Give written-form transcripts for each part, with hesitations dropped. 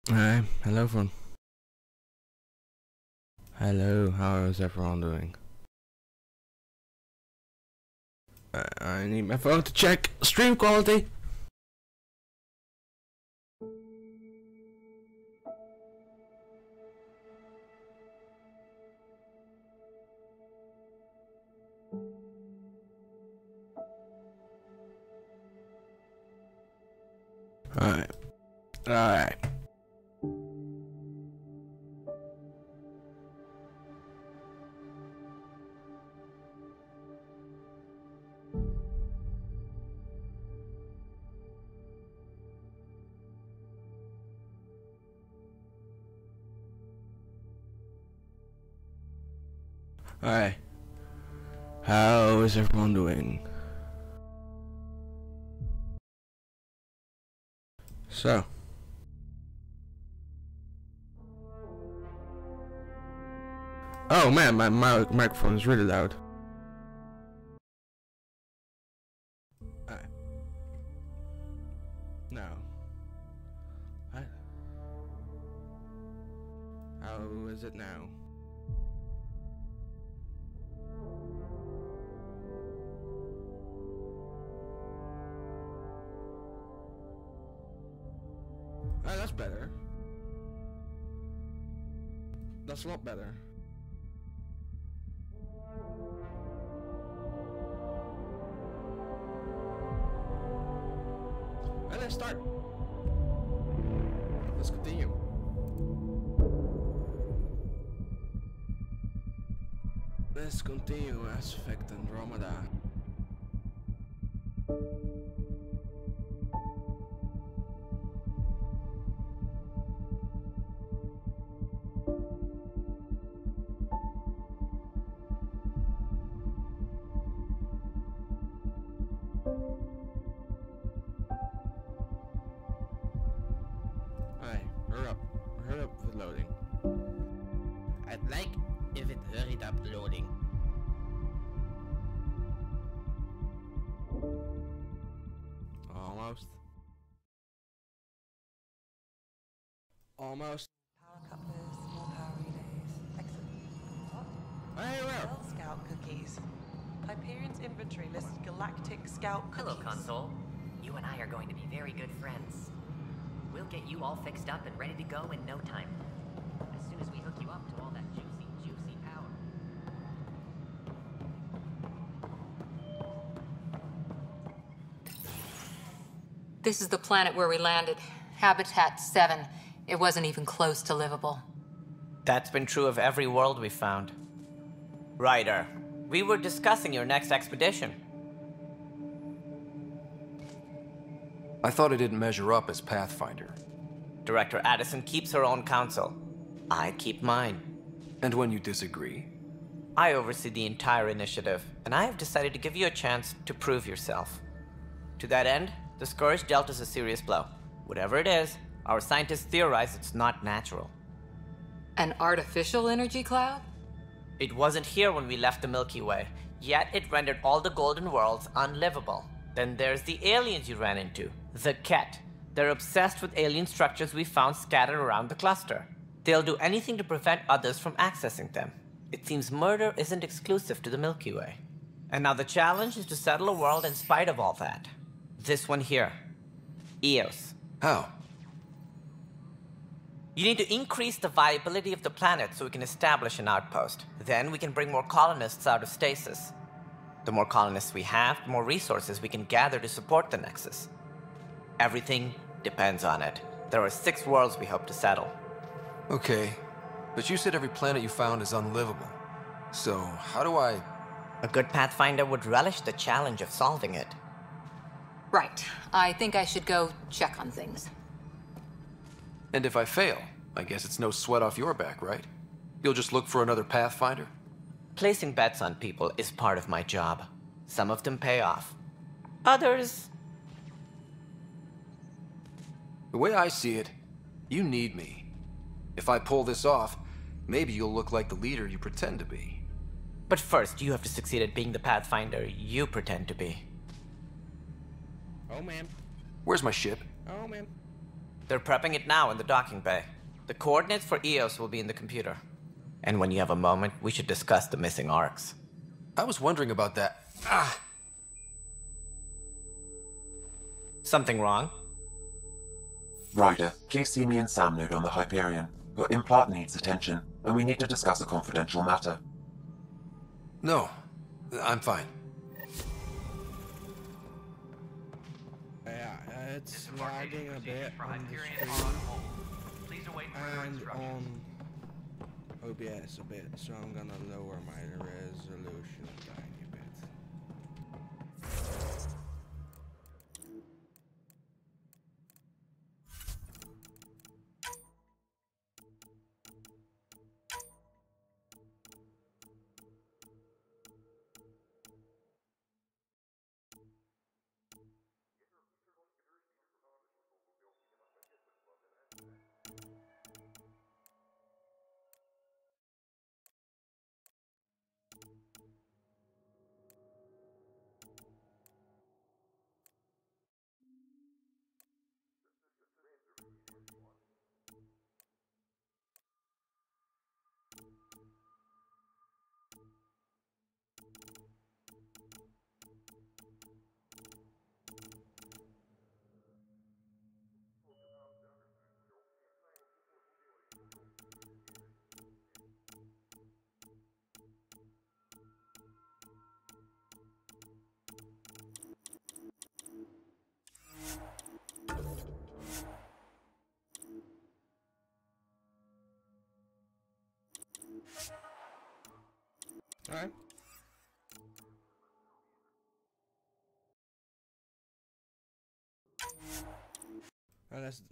Hi, hello phone. Hello, how is everyone doing? I need my phone to check stream quality. Alright. Alright. Alright. How is everyone doing? So. Oh man, my microphone is really loud. Alright. No. What? How is it now? Oh, that's better. That's a lot better. Alright, let's start. Let's continue. Let's continue Mass Effect Andromeda. Alright, hurry up with loading. I'd like if it hurried up loading. Almost. Almost. Power couplers, more power relays. Excellent. What? Hey, where? Girl Scout cookies. Hyperion's inventory lists galactic scout cookies. Hello, console. You and I are going to be very good friends. We'll get you all fixed up and ready to go in no time. As soon as we hook you up to all that juicy power. This is the planet where we landed. Habitat 7. It wasn't even close to livable. That's been true of every world we've found. Ryder, we were discussing your next expedition. I thought I didn't measure up as Pathfinder. Director Addison keeps her own counsel. I keep mine. And when you disagree? I oversee the entire initiative, and I have decided to give you a chance to prove yourself. To that end, the Scourge dealt us a serious blow. Whatever it is, our scientists theorize it's not natural. An artificial energy cloud? It wasn't here when we left the Milky Way, yet it rendered all the Golden Worlds unlivable. Then there's the aliens you ran into, the Ket. They're obsessed with alien structures we found scattered around the cluster. They'll do anything to prevent others from accessing them. It seems murder isn't exclusive to the Milky Way. And now the challenge is to settle a world in spite of all that. This one here. Eos. How? You need to increase the viability of the planet so we can establish an outpost. Then we can bring more colonists out of stasis. The more colonists we have, the more resources we can gather to support the Nexus. Everything depends on it. There are 6 worlds we hope to settle. Okay, but you said every planet you found is unlivable. So, how do I... A good Pathfinder would relish the challenge of solving it. Right. I think I should go check on things. And if I fail, I guess it's no sweat off your back, right? You'll just look for another Pathfinder? Placing bets on people is part of my job. Some of them pay off. Others... The way I see it, you need me. If I pull this off, maybe you'll look like the leader you pretend to be. But first, you have to succeed at being the Pathfinder you pretend to be. Oh, man. Where's my ship? Oh, man. They're prepping it now in the docking bay. The coordinates for EOS will be in the computer. And when you have a moment, we should discuss the missing arcs. I was wondering about that. Ah! Something wrong? Ryder, please see me and Sam Node on the Hyperion. Your implant needs attention, and we need to discuss a confidential matter. No, I'm fine. Yeah, it's lagging a bit on the screen and on OBS a bit, so I'm gonna lower my resolution a tiny bit. Alright.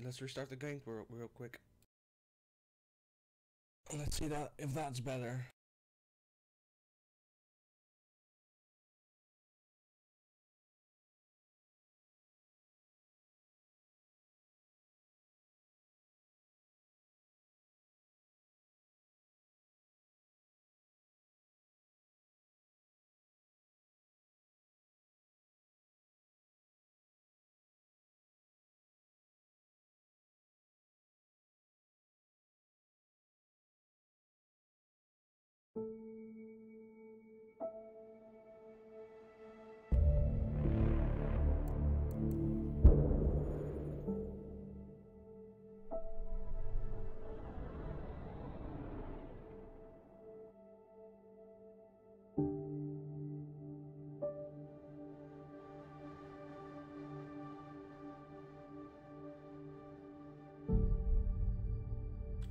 Let's restart the game real quick. Let's see that if that's better.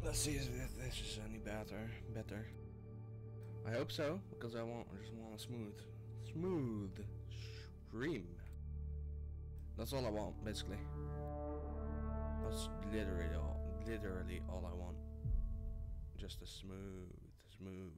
Let's see if this is any better. I hope so, because I just want a smooth stream. That's all I want, basically. That's literally all I want. Just a smooth stream.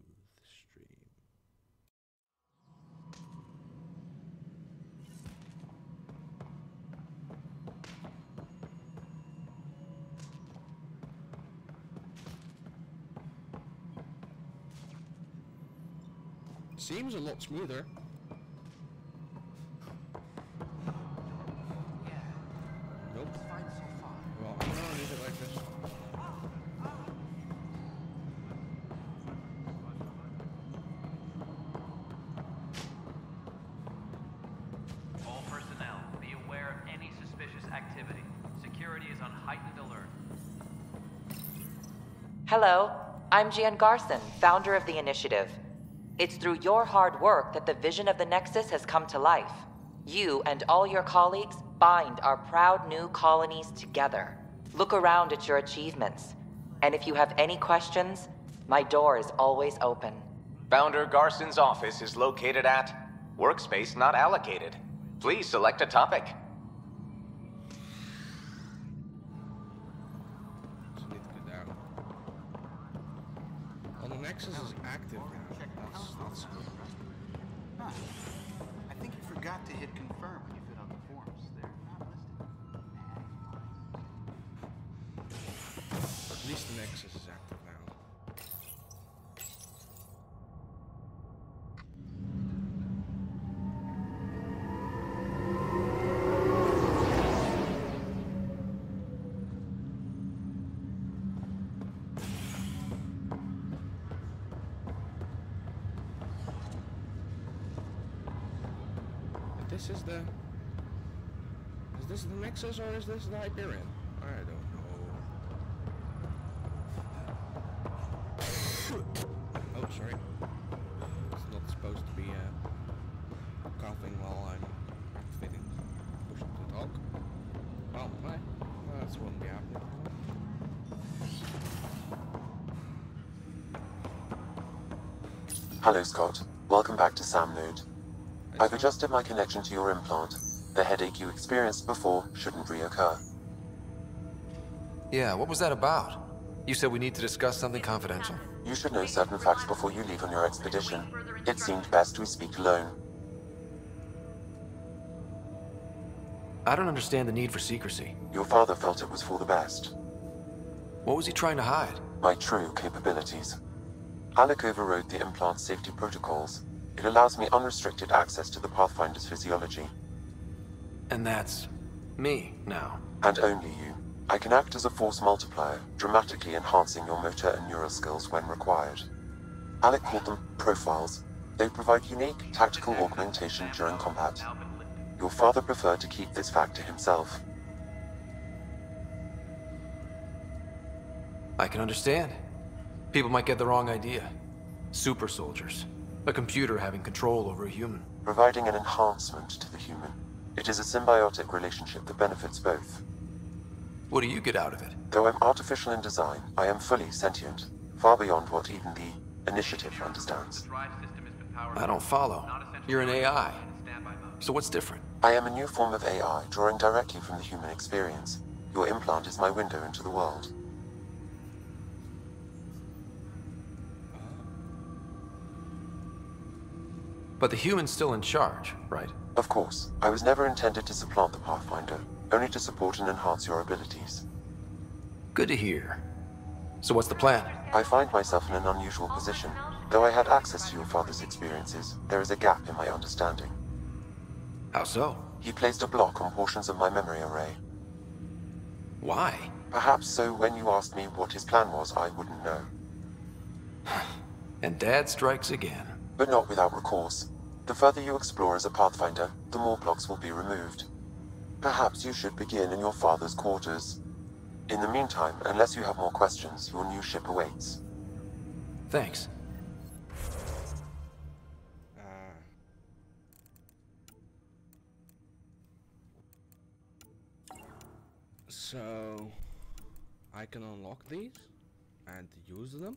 Seems a lot smoother. Nope. Well, I'm gonna leave it like this. All personnel, be aware of any suspicious activity. Security is on heightened alert. Hello, I'm Gian Garson, founder of the initiative. It's through your hard work that the vision of the Nexus has come to life. You and all your colleagues bind our proud new colonies together. Look around at your achievements. And if you have any questions, my door is always open. Founder Garson's office is located at Workspace Not Allocated. Please select a topic. Just need to go down. Well, the Nexus is active now. That's good. Huh. I think you forgot to hit confirm when you filled out the forms. They're not listed. At least the Nexus is active now. this is the... Is this the Nexus or is this the Hyperion? I don't know. Oh, sorry. It's not supposed to be coughing while I'm activating push to talk. Well, that's wouldn't be happening. Hello, Scott. Welcome back to SamNode. I've adjusted my connection to your implant. The headache you experienced before shouldn't reoccur. Yeah, what was that about? You said we need to discuss something confidential. You should know certain facts before you leave on your expedition. It seemed best we speak alone. I don't understand the need for secrecy. Your father felt it was for the best. What was he trying to hide? My true capabilities. Alec overrode the implant's safety protocols. It allows me unrestricted access to the Pathfinder's physiology. And that's... me, now. And only you. I can act as a force multiplier, dramatically enhancing your motor and neural skills when required. Alec called them profiles. They provide unique tactical augmentation during combat. Your father preferred to keep this fact to himself. I can understand. People might get the wrong idea. Super soldiers. A computer having control over a human. Providing an enhancement to the human. It is a symbiotic relationship that benefits both. What do you get out of it? Though I'm artificial in design, I am fully sentient. Far beyond what even the Initiative understands. I don't follow. You're an AI. So what's different? I am a new form of AI, drawing directly from the human experience. Your implant is my window into the world. But the human's still in charge, right? Of course. I was never intended to supplant the Pathfinder, only to support and enhance your abilities. Good to hear. So what's the plan? I find myself in an unusual position. Though I had access to your father's experiences, there is a gap in my understanding. How so? He placed a block on portions of my memory array. Why? Perhaps so when you asked me what his plan was, I wouldn't know. And Dad strikes again. But not without recourse. The further you explore as a Pathfinder, the more blocks will be removed. Perhaps you should begin in your father's quarters. In the meantime, unless you have more questions, your new ship awaits. Thanks. So I can unlock these and use them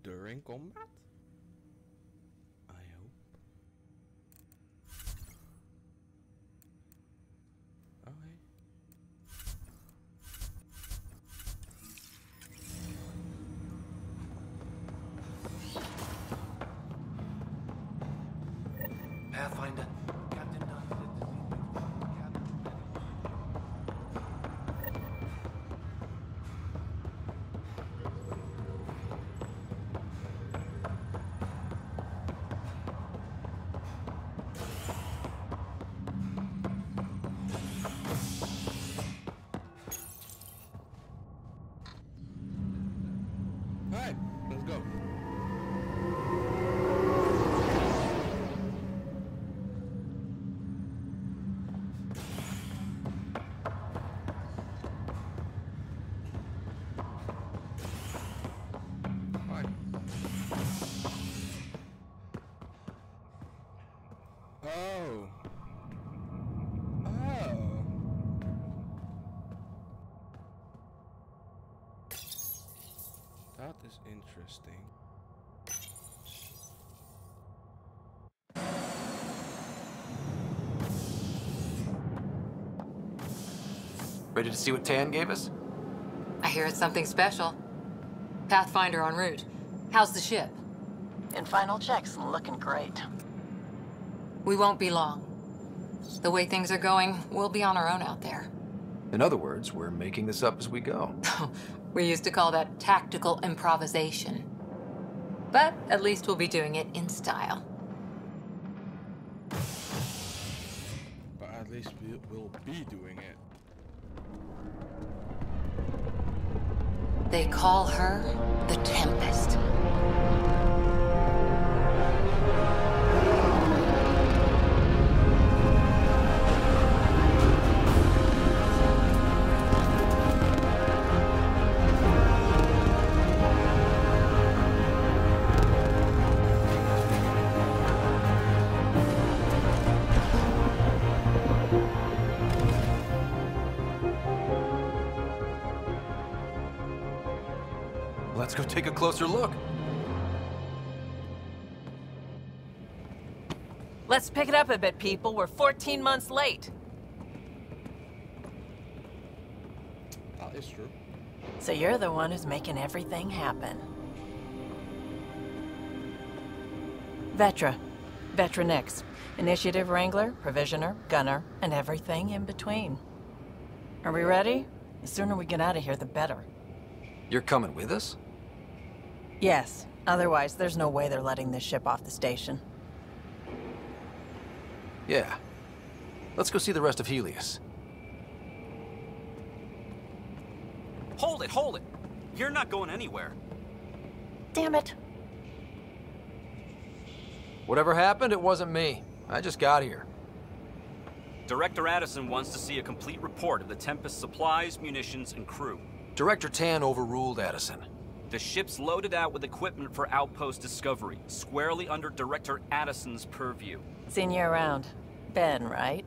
during combat? I hope. Okay. Pathfinder. Captain Alright, let's go. Fine. Oh. That is interesting. Ready to see what Tan gave us? I hear it's something special. Pathfinder en route. How's the ship? In final checks and looking great. We won't be long. The way things are going, we'll be on our own out there. In other words, we're making this up as we go. We used to call that tactical improvisation. But at least we'll be doing it in style. But at least we'll be doing it. They call her the Tempest. Let's go take a closer look. Let's pick it up a bit, people. We're 14 months late. That is true. So you're the one who's making everything happen. Vetra. Vetra Nix. Initiative Wrangler, Provisioner, Gunner, and everything in between. Are we ready? The sooner we get out of here, the better. You're coming with us? Yes. Otherwise, there's no way they're letting this ship off the station. Yeah. Let's go see the rest of Helios. Hold it, hold it! You're not going anywhere. Damn it. Whatever happened, it wasn't me. I just got here. Director Addison wants to see a complete report of the Tempest's supplies, munitions, and crew. Director Tan overruled Addison. The ship's loaded out with equipment for outpost discovery, squarely under Director Addison's purview. Seen you around. Ben, right?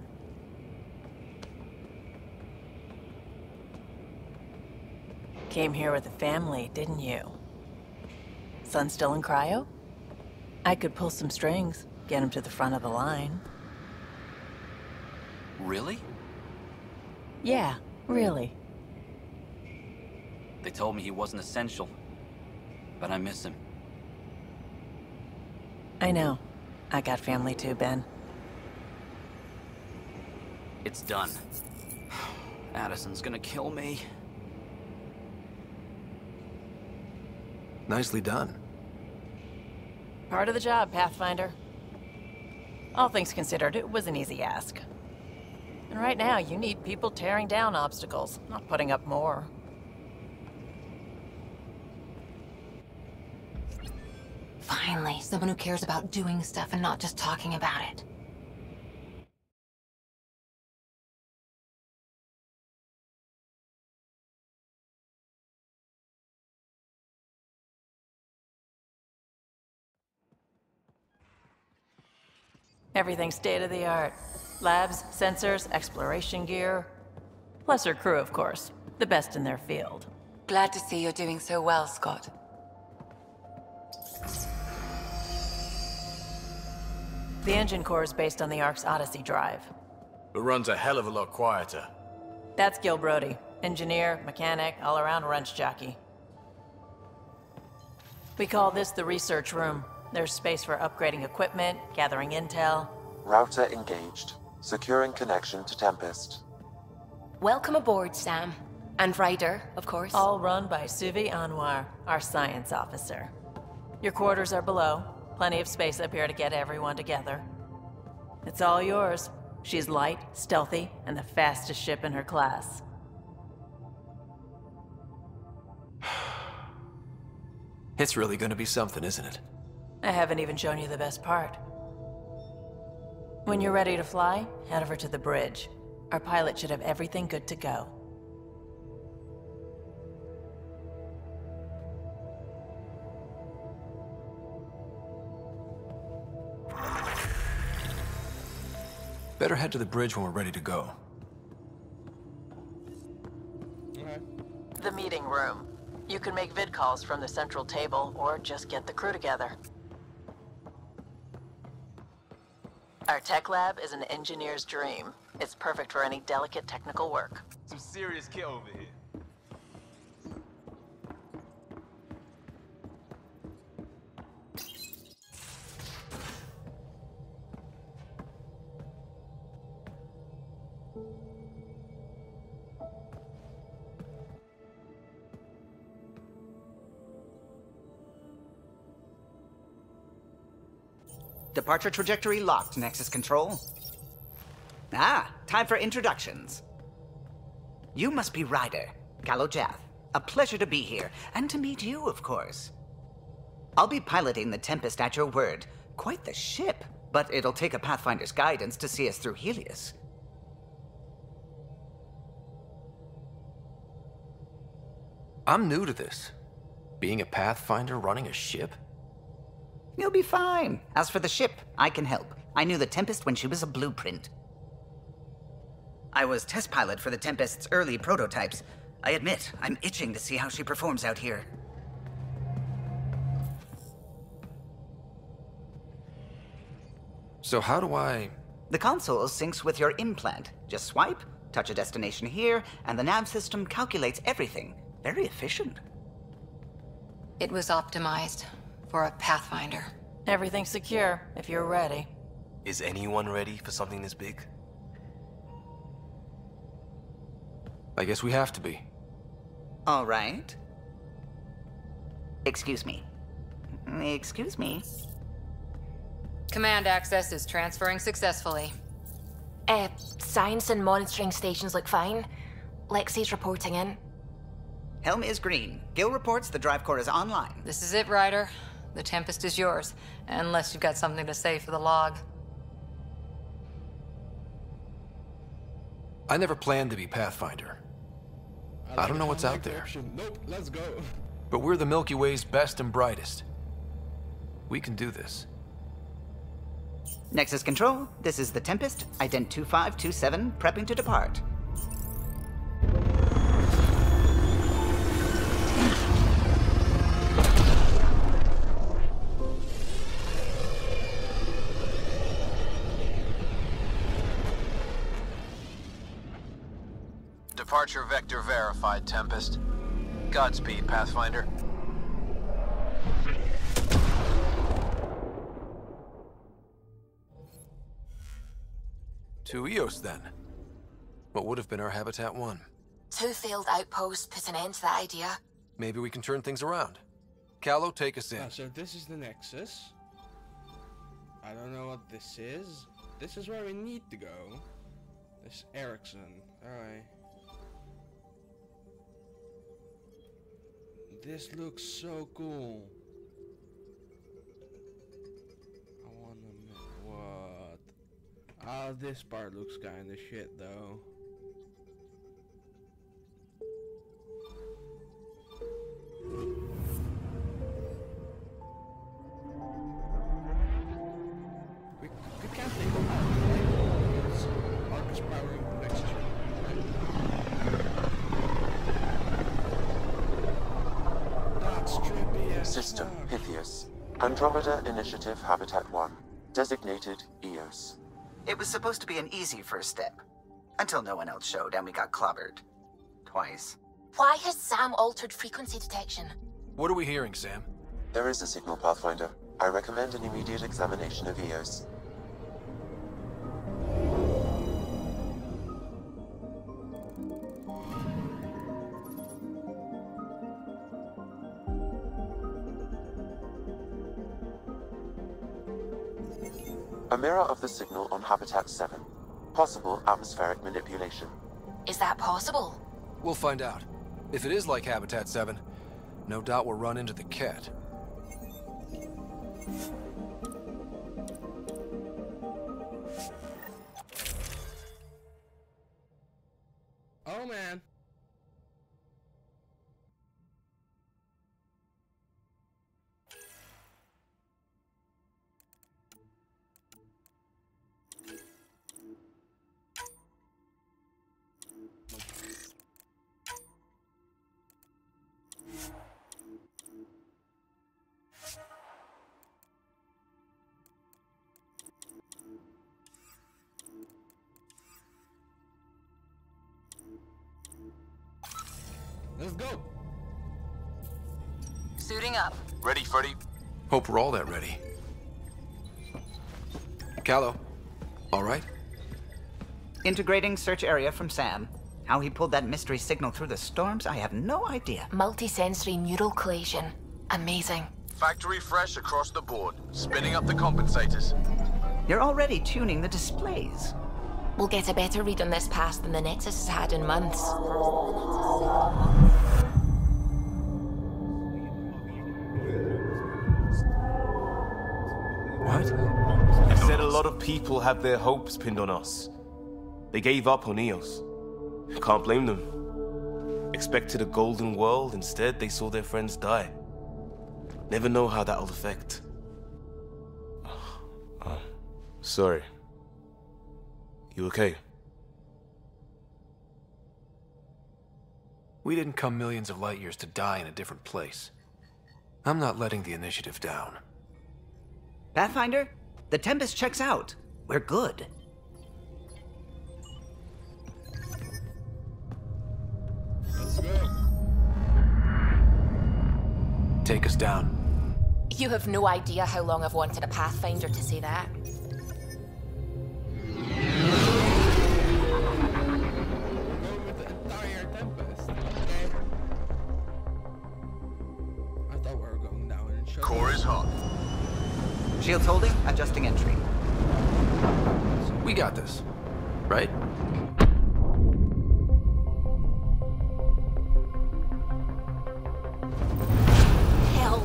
Came here with a family, didn't you? Son still in cryo? I could pull some strings, get him to the front of the line. Really? Yeah, really. They told me he wasn't essential, but I miss him. I know. I got family too, Ben. It's done. Addison's gonna kill me. Nicely done. Part of the job, Pathfinder. All things considered, it was an easy ask. And right now, you need people tearing down obstacles, not putting up more. Finally, someone who cares about doing stuff and not just talking about it. Everything's state-of-the-art. Labs, sensors, exploration gear. Plus her crew, of course. The best in their field. Glad to see you're doing so well, Scott. The engine core is based on the Ark's Odyssey drive. It runs a hell of a lot quieter. That's Gil Brody. Engineer, mechanic, all-around wrench jockey. We call this the research room. There's space for upgrading equipment, gathering intel. Router engaged. Securing connection to Tempest. Welcome aboard, Sam. And Ryder, of course. All run by Suvi Anwar, our science officer. Your quarters are below. Plenty of space up here to get everyone together. It's all yours. She's light, stealthy, and the fastest ship in her class. It's really gonna be something, isn't it? I haven't even shown you the best part. When you're ready to fly, head over to the bridge. Our pilot should have everything good to go. Better head to the bridge when we're ready to go. Okay. The meeting room. You can make vid calls from the central table, or just get the crew together. Our tech lab is an engineer's dream. It's perfect for any delicate technical work. Some serious kit over here. Departure trajectory locked, Nexus Control. Ah, time for introductions. You must be Ryder, Kalojath. A pleasure to be here, and to meet you, of course. I'll be piloting the Tempest at your word. Quite the ship, but it'll take a Pathfinder's guidance to see us through Helios. I'm new to this. Being a Pathfinder running a ship? You'll be fine. As for the ship, I can help. I knew the Tempest when she was a blueprint. I was test pilot for the Tempest's early prototypes. I admit, I'm itching to see how she performs out here. So how do I... The console syncs with your implant. Just swipe, touch a destination here, and the nav system calculates everything. Very efficient. It was optimized for a Pathfinder. Everything's secure, if you're ready. Is anyone ready for something this big? I guess we have to be. All right. Excuse me. Excuse me. Command access is transferring successfully. Science and monitoring stations look fine. Lexi's reporting in. Helm is green. Gil reports the drive core is online. This is it, Ryder. The Tempest is yours, unless you've got something to say for the log. I never planned to be Pathfinder. I don't know what's out there. Nope, let's go. But we're the Milky Way's best and brightest. We can do this. Nexus Control, this is the Tempest, Ident 2527, prepping to depart. Departure vector verified, Tempest. Godspeed, Pathfinder. To Eos, then. What would have been our Habitat 1? 2 failed outposts put an end to that idea. Maybe we can turn things around. Callow, take us in. So this is the Nexus. I don't know what this is. This is where we need to go. This Ericsson. Alright. This looks so cool. I wanna what? Ah, this part looks kinda shit though. We can't take them out, right? Because Ark is powering the next ship, right? That's trippy as System fuck. Pythias. Andromeda Initiative Habitat 1. Designated Eos. It was supposed to be an easy first step. Until no one else showed and we got clobbered. Twice. Why has Sam altered frequency detection? What are we hearing, Sam? There is a signal, Pathfinder. I recommend an immediate examination of Eos. A mirror of the signal on Habitat 7. Possible atmospheric manipulation. Is that possible? We'll find out. If it is like Habitat 7, no doubt we'll run into the Cat. Oh man. Let's go. Suiting up. Ready, Freddy? Hope we're all that ready. Callow, all right? Integrating search area from Sam. How he pulled that mystery signal through the storms, I have no idea. Multisensory neural collation. Amazing. Factory fresh across the board. Spinning up the compensators. You're already tuning the displays. We'll get a better read on this pass than the Nexus has had in months. What? You said a lot of people have their hopes pinned on us. They gave up on Eos. Can't blame them. Expected a golden world, instead they saw their friends die. Never know how that'll affect. Sorry. You okay? We didn't come millions of light years to die in a different place. I'm not letting the initiative down. Pathfinder, the Tempest checks out. we're good. Let's go. Take us down. You have no idea how long I've wanted a Pathfinder to say that. Going with the entire Tempest. Okay. I thought we were going down and shut. Core is hot. Shields holding, adjusting entry. We got this, right? Hell.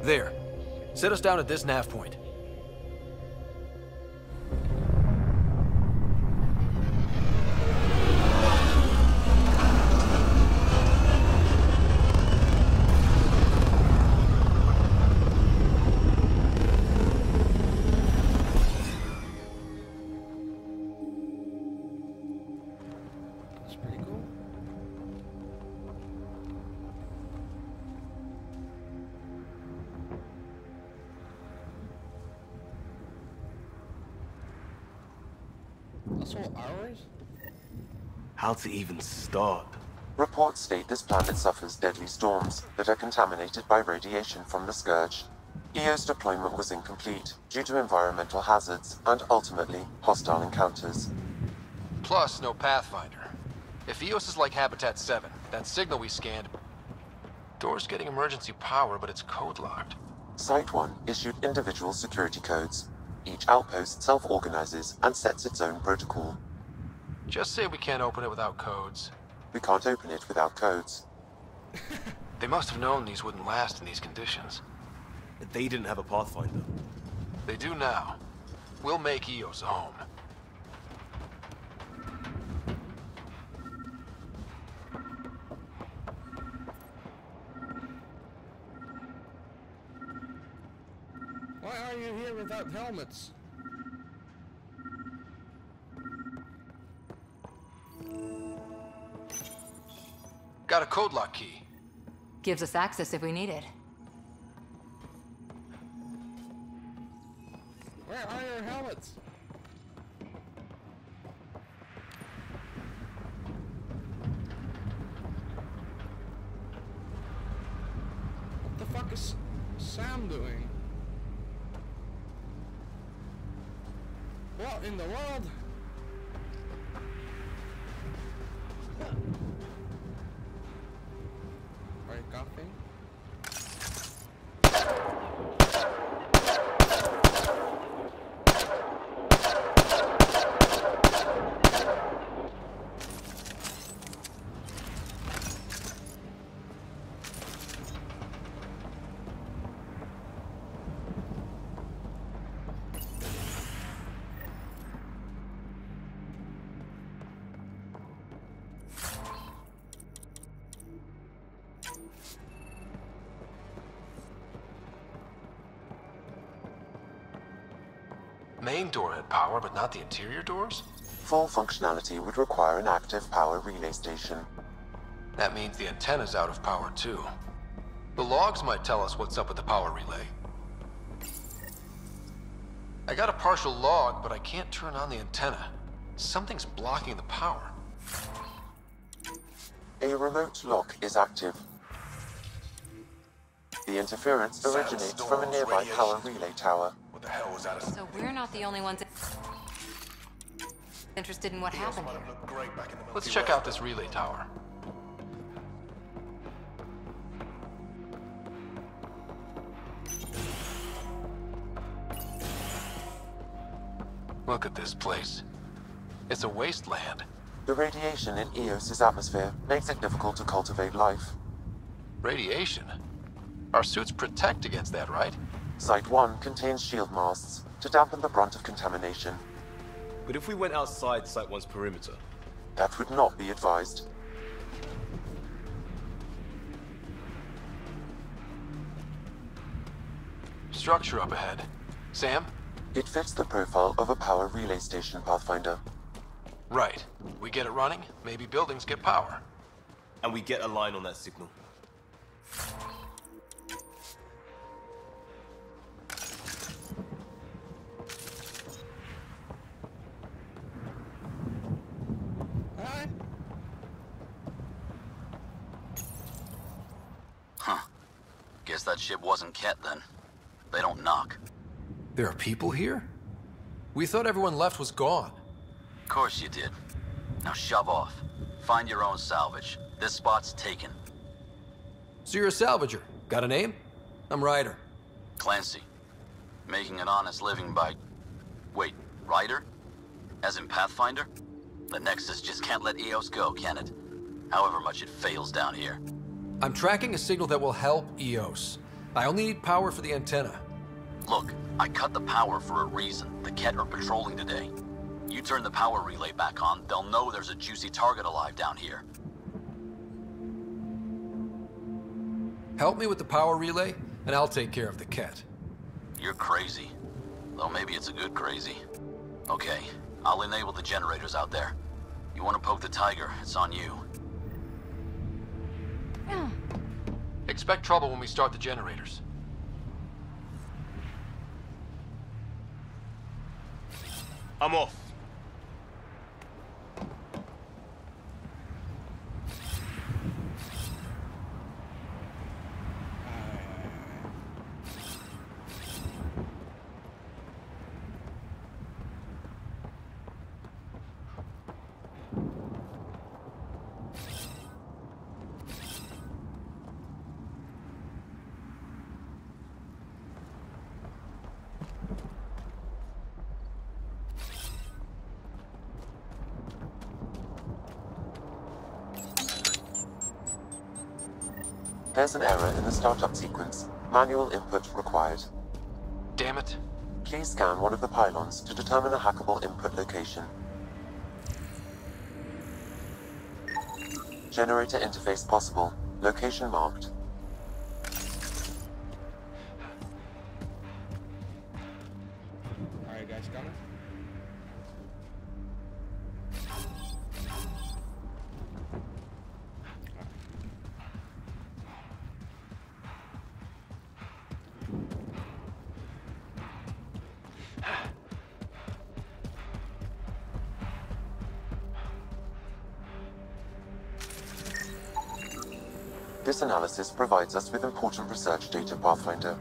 There. Set us down at this nav point. That's pretty cool. That's all ours? How to even start? Reports state this planet suffers deadly storms that are contaminated by radiation from the Scourge. EO's deployment was incomplete due to environmental hazards and ultimately hostile encounters. Plus, no Pathfinder. If EOS is like Habitat 7, that signal we scanned... Door's getting emergency power, but it's code-locked. Site 1 issued individual security codes. Each outpost self-organizes and sets its own protocol. Just say we can't open it without codes. We can't open it without codes. They must have known these wouldn't last in these conditions. They didn't have a Pathfinder. They do now. We'll make EOS a home. Why are you here without helmets? Got a code lock key. Gives us access if we need it. Where are your helmets? What the fuck is Sam doing? What in the world? Are you coughing? Main door had power, but not the interior doors? Full functionality would require an active power relay station. That means the antenna's out of power too. The logs might tell us what's up with the power relay. I got a partial log, but I can't turn on the antenna. Something's blocking the power. A remote lock is active. The interference originates from a nearby power relay tower. What the hell was that? So we're not the only ones interested in what happened here. Let's check out this relay tower. Look at this place. It's a wasteland. The radiation in Eos's atmosphere makes it difficult to cultivate life. Radiation? Our suits protect against that, right? Site 1 contains shield masts to dampen the brunt of contamination. But if we went outside Site 1's perimeter? That would not be advised. Structure up ahead. Sam? It fits the profile of a power relay station, Pathfinder. Right. We get it running, maybe buildings get power. and we get a line on that signal. Huh. Guess that ship wasn't Ket then. They don't knock. There are people here? We thought everyone left was gone. Of course you did. Now shove off. Find your own salvage. This spot's taken. So you're a salvager. Got a name? I'm Ryder. Clancy. Making an honest living by... Wait, Ryder? As in Pathfinder? The Nexus just can't let EOS go, can it? However much it fails down here. I'm tracking a signal that will help EOS. I only need power for the antenna. Look, I cut the power for a reason. The Ket are patrolling today. You turn the power relay back on, they'll know there's a juicy target alive down here. Help me with the power relay, and I'll take care of the Ket. You're crazy. Though maybe it's a good crazy. Okay, I'll enable the generators out there. You want to poke the tiger, it's on you. Expect trouble when we start the generators. I'm off. There's an error in the startup sequence. Manual input required. Damn it. Please scan one of the pylons to determine a hackable input location. Generator interface possible. Location marked. Alright guys, got it? This analysis provides us with important research data, Pathfinder.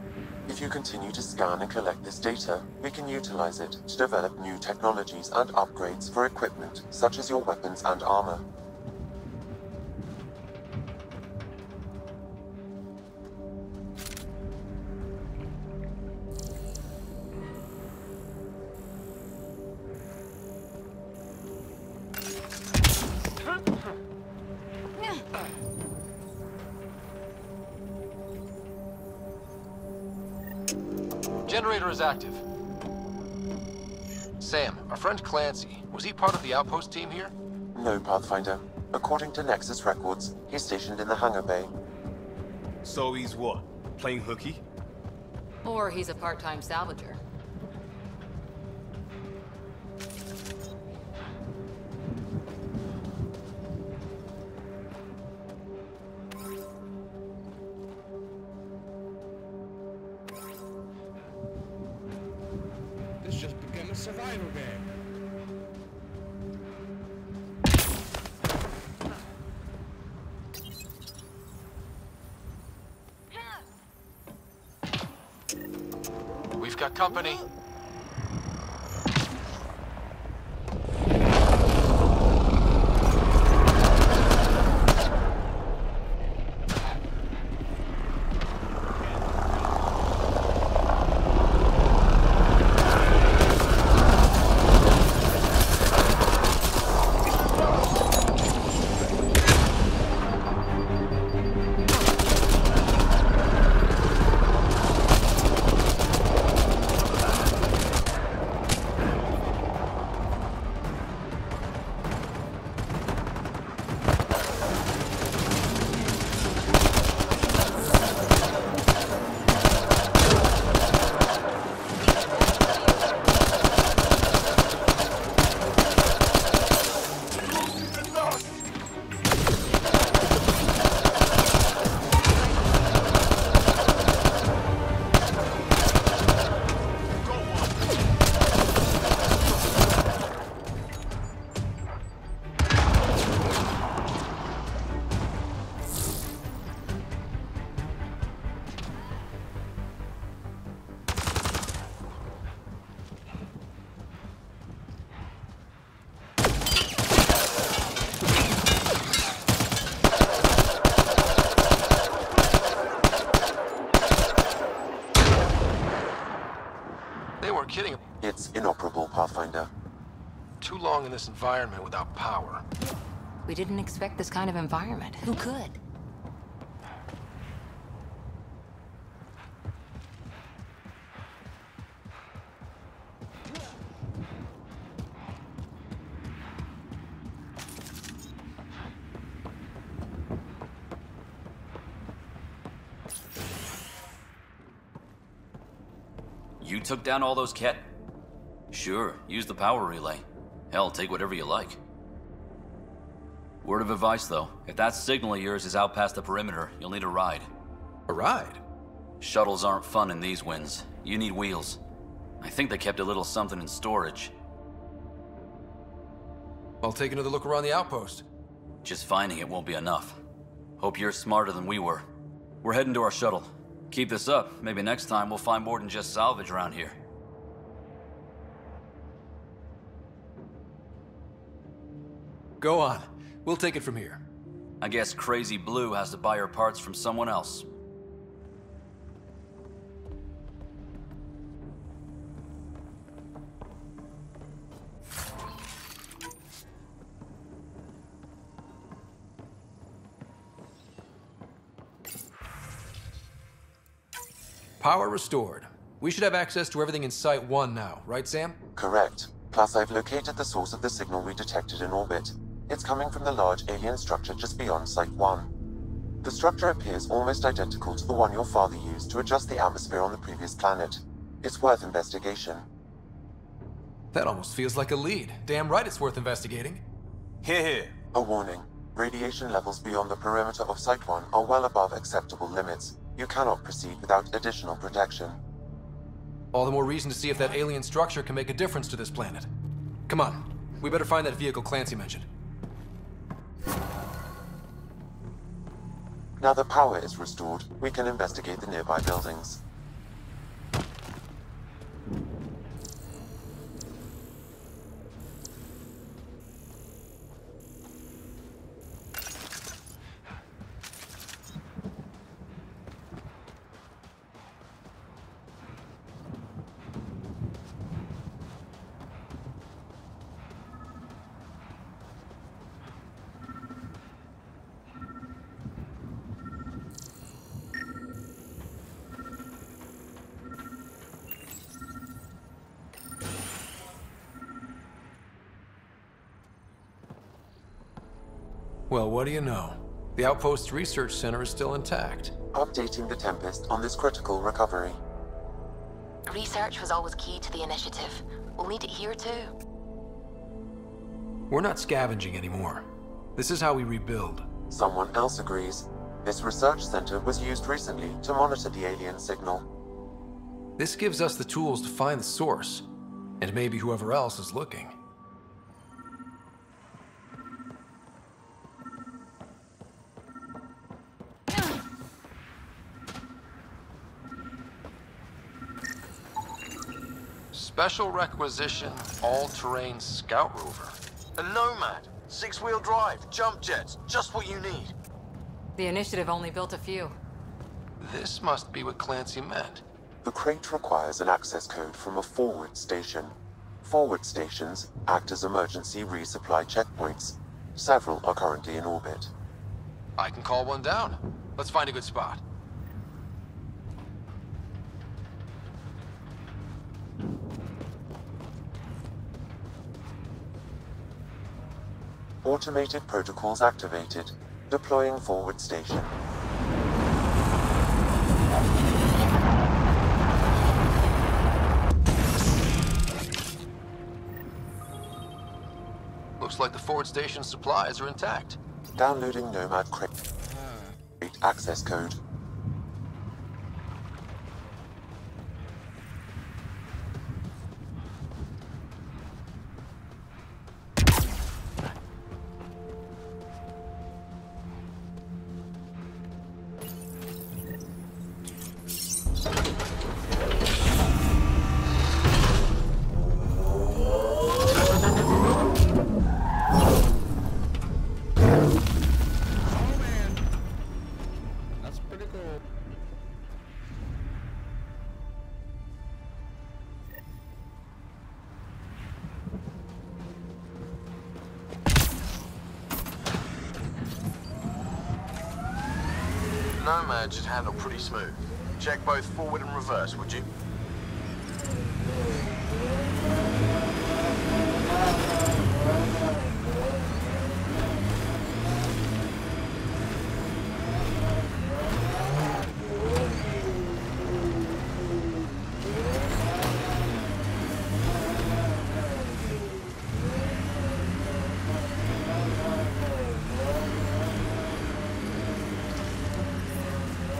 If you continue to scan and collect this data, we can utilize it to develop new technologies and upgrades for equipment, such as your weapons and armor. Generator is active. Sam, our friend Clancy, was he part of the outpost team here? No, Pathfinder. According to Nexus records, he's stationed in the hangar bay. So he's what? Playing hooky? Or he's a part-time salvager. This just became a survival game. We've got company. They weren't kidding. It's inoperable, Pathfinder. Too long in this environment without power. We didn't expect this kind of environment. Who could? You took down all those Ket? Sure, use the power relay. Hell, take whatever you like. Word of advice, though. If that signal of yours is out past the perimeter, you'll need a ride. A ride? Shuttles aren't fun in these winds. You need wheels. I think they kept a little something in storage. I'll take another look around the outpost. Just finding it won't be enough. Hope you're smarter than we were. We're heading to our shuttle. Keep this up. Maybe next time we'll find more than just salvage around here. Go on. We'll take it from here. I guess Crazy Blue has to buy her parts from someone else. Power restored. We should have access to everything in Site 1 now, right, Sam? Correct. Plus, I've located the source of the signal we detected in orbit. It's coming from the large alien structure just beyond Site 1. The structure appears almost identical to the one your father used to adjust the atmosphere on the previous planet. It's worth investigation. That almost feels like a lead. Damn right it's worth investigating. Here. A warning. Radiation levels beyond the perimeter of Site 1 are well above acceptable limits. You cannot proceed without additional protection. All the more reason to see if that alien structure can make a difference to this planet. Come on. We better find that vehicle Clancy mentioned. Now that power is restored, we can investigate the nearby buildings. Well, what do you know? The Outpost's research center is still intact. Updating the Tempest on this critical recovery. Research was always key to the initiative. We'll need it here too. We're not scavenging anymore. This is how we rebuild. Someone else agrees. This research center was used recently to monitor the alien signal. This gives us the tools to find the source, and maybe whoever else is looking. Special requisition, all-terrain scout rover. A Nomad, 6-wheel drive, jump jets, just what you need. The initiative only built a few. This must be what Clancy meant. The crate requires an access code from a forward station. Forward stations act as emergency resupply checkpoints. Several are currently in orbit. I can call one down. Let's find a good spot. Automated protocols activated. Deploying forward station. Looks like the forward station supplies are intact. Downloading Nomad crate access code. Nomad should handle pretty smooth. Check both forward and reverse, would you?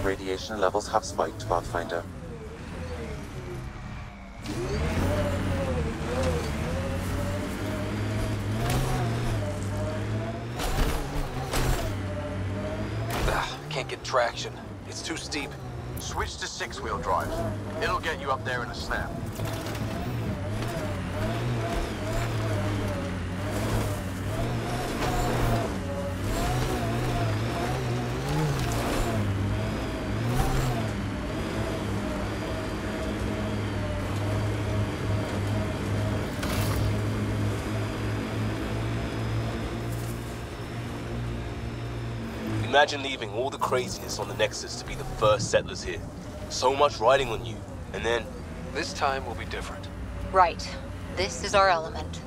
Radiation levels have spiked, Pathfinder. Can't get traction. It's too steep. Switch to 6-wheel drive. It'll get you up there in a snap. Imagine leaving all the craziness on the Nexus to be the first settlers here. So much riding on you, and then... This time will be different. Right. This is our element.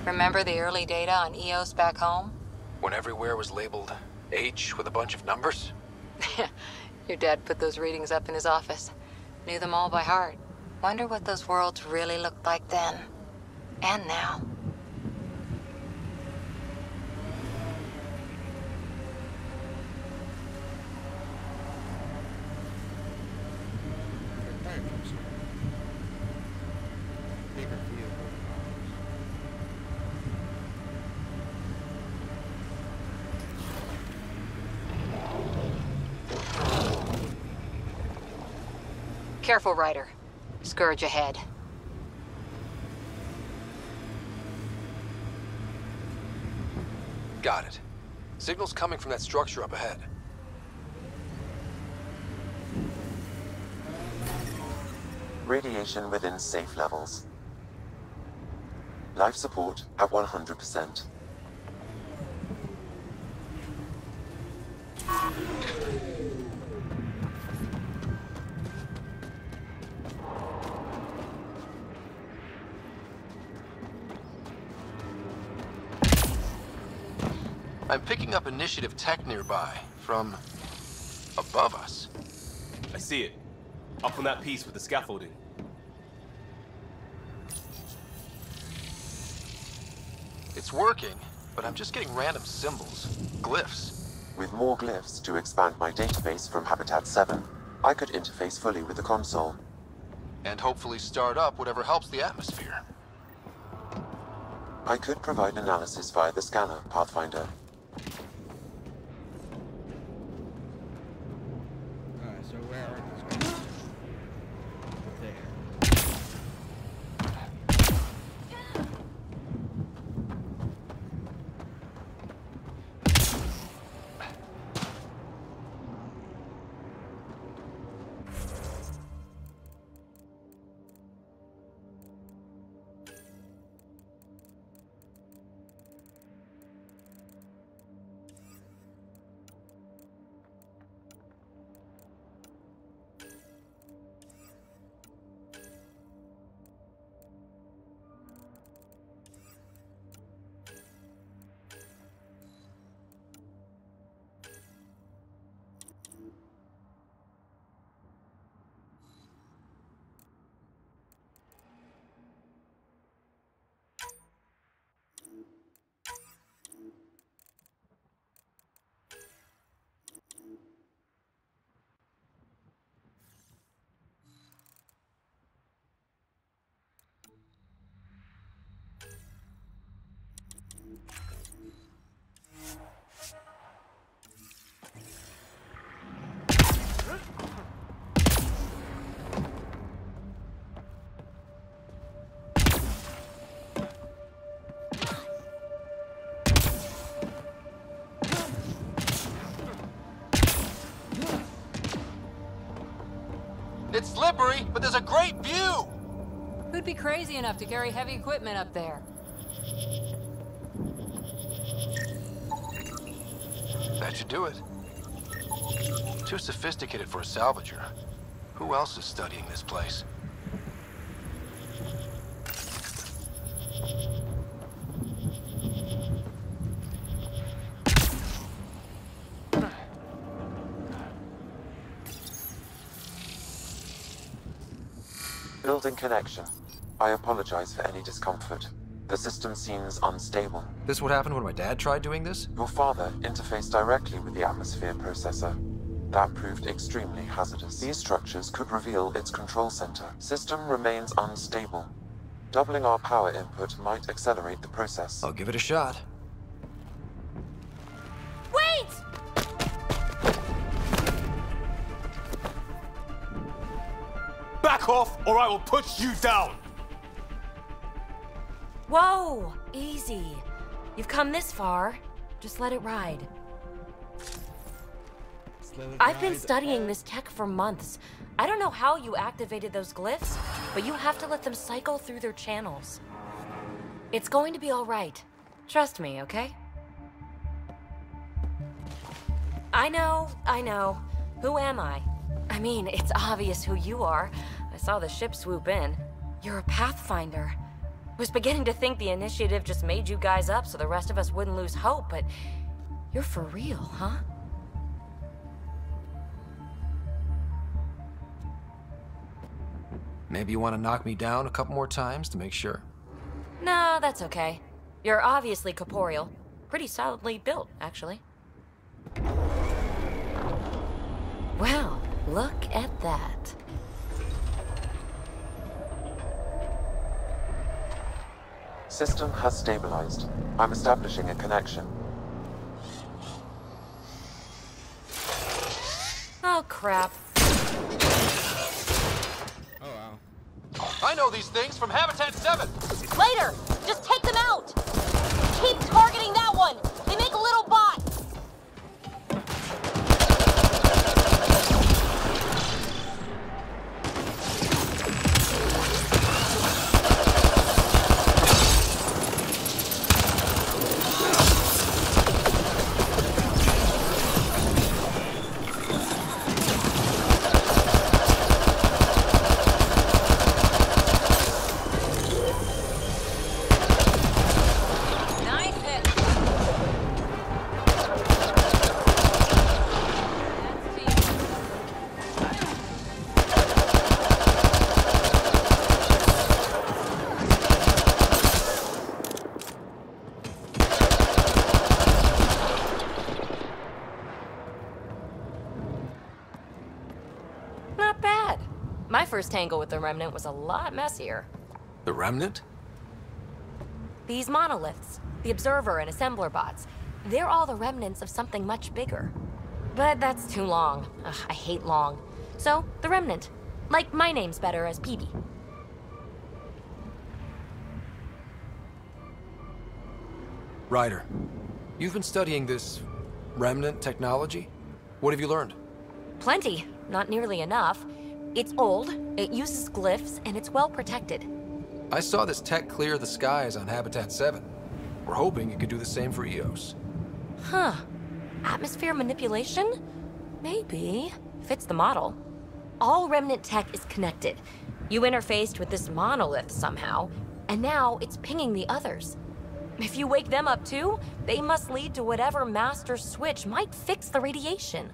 Remember the early data on EOS back home? When everywhere was labeled H with a bunch of numbers? Your dad put those readings up in his office. Knew them all by heart. Wonder what those worlds really looked like then. And now. Careful, Ryder. Scourge ahead. Got it. Signal's coming from that structure up ahead. Radiation within safe levels. Life support at 100%. I'm picking up initiative tech nearby, from above us. I see it. Up on that piece with the scaffolding. It's working, but I'm just getting random symbols, glyphs. With more glyphs to expand my database from Habitat 7, I could interface fully with the console. And hopefully start up whatever helps the atmosphere. I could provide analysis via the scanner, Pathfinder. Alright, so where are these guys? There. It's slippery, but there's a great view! Who'd be crazy enough to carry heavy equipment up there? That should do it. Too sophisticated for a salvager. Who else is studying this place? Building connection. I apologize for any discomfort. The system seems unstable. This what happened when my dad tried doing this? Your father interfaced directly with the atmosphere processor. That proved extremely hazardous. These structures could reveal its control center. System remains unstable. Doubling our power input might accelerate the process. I'll give it a shot. Wait! Back off, or I will put you down! Whoa! Easy. You've come this far. Just let it ride. I've been studying this tech for months. I don't know how you activated those glyphs, but you have to let them cycle through their channels. It's going to be all right. Trust me, okay? I know. Who am I? I mean, it's obvious who you are. I saw the ship swoop in. You're a Pathfinder. Was beginning to think the initiative just made you guys up so the rest of us wouldn't lose hope, but you're for real, huh? Maybe you want to knock me down a couple more times to make sure? Nah, that's okay. You're obviously corporeal. Pretty solidly built, actually. Well, look at that. System has stabilized. I'm establishing a connection. Oh, crap. Oh, wow. I know these things from Habitat 7! Later! Just take them out! Keep targeting that one! They make little bots! My first tangle with the Remnant was a lot messier. The Remnant? These monoliths, the observer and assembler bots, they're all the remnants of something much bigger. But that's too long. Ugh, I hate long. So, the remnant. Like, my name's better as PB. Ryder, you've been studying this remnant technology? What have you learned? Plenty. Not nearly enough. It's old, it uses glyphs, and it's well protected. I saw this tech clear the skies on Habitat 7. We're hoping it could do the same for EOS. Huh. Atmosphere manipulation? Maybe. Fits the model. All remnant tech is connected. You interfaced with this monolith somehow, and now it's pinging the others. If you wake them up too, they must lead to whatever master switch might fix the radiation.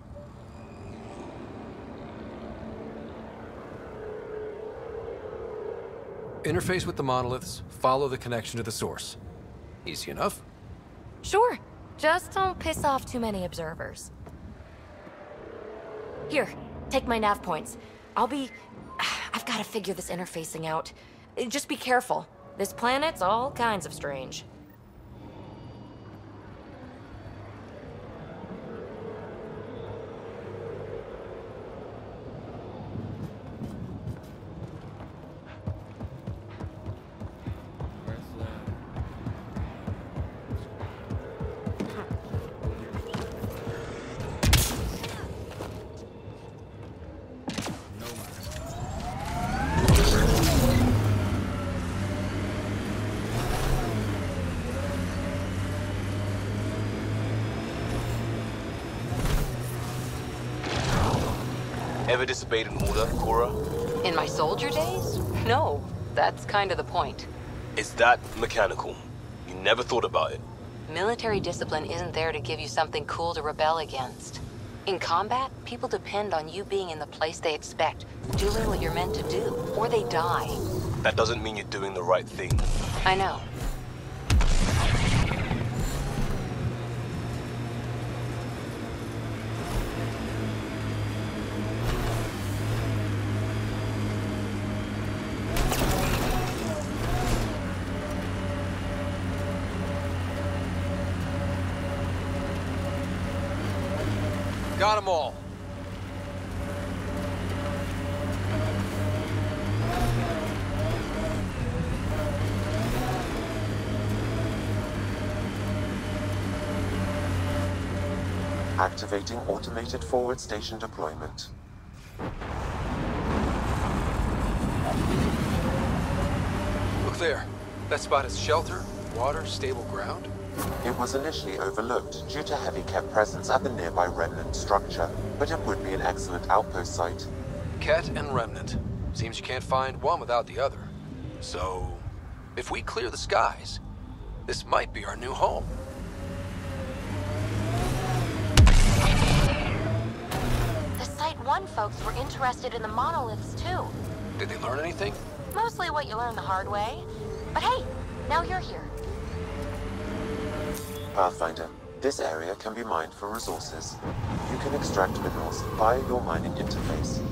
Interface with the monoliths, follow the connection to the source. Easy enough. Sure. Just don't piss off too many observers. Here, take my nav points. I've got to figure this interfacing out. Just be careful. This planet's all kinds of strange. Ever disobeyed an order, Cora? In my soldier days? No. That's kind of the point. It's that mechanical. You never thought about it. Military discipline isn't there to give you something cool to rebel against. In combat, people depend on you being in the place they expect, doing what you're meant to do, or they die. That doesn't mean you're doing the right thing. I know. Got them all. Activating automated forward station deployment. Look there. That spot is shelter, water, stable ground. It was initially overlooked due to heavy kept presence at the nearby remnant structure, but it would be an excellent outpost site. Ket and remnant. Seems you can't find one without the other. So, if we clear the skies, this might be our new home. The Site 1 folks were interested in the monoliths too. Did they learn anything? Mostly what you learn the hard way. But hey, now you're here. Pathfinder, this area can be mined for resources. You can extract minerals via your mining interface.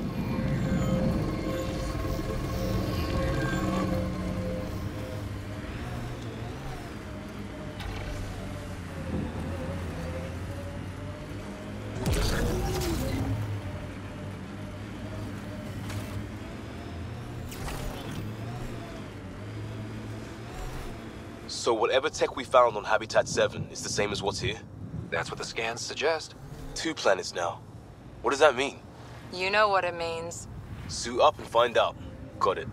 So whatever tech we found on Habitat 7 is the same as what's here? That's what the scans suggest. 2 planets now. What does that mean? You know what it means. Suit up and find out. Got it.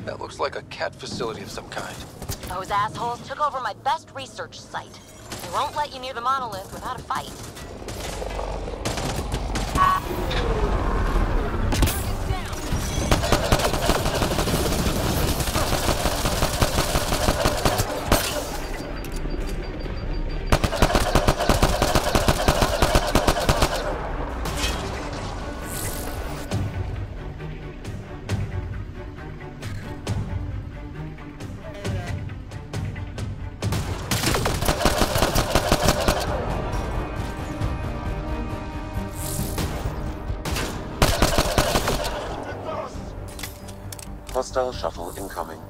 That looks like a cat facility of some kind. Those assholes took over my best research site. They won't let you near the monolith without a fight. Hostile shuttle incoming.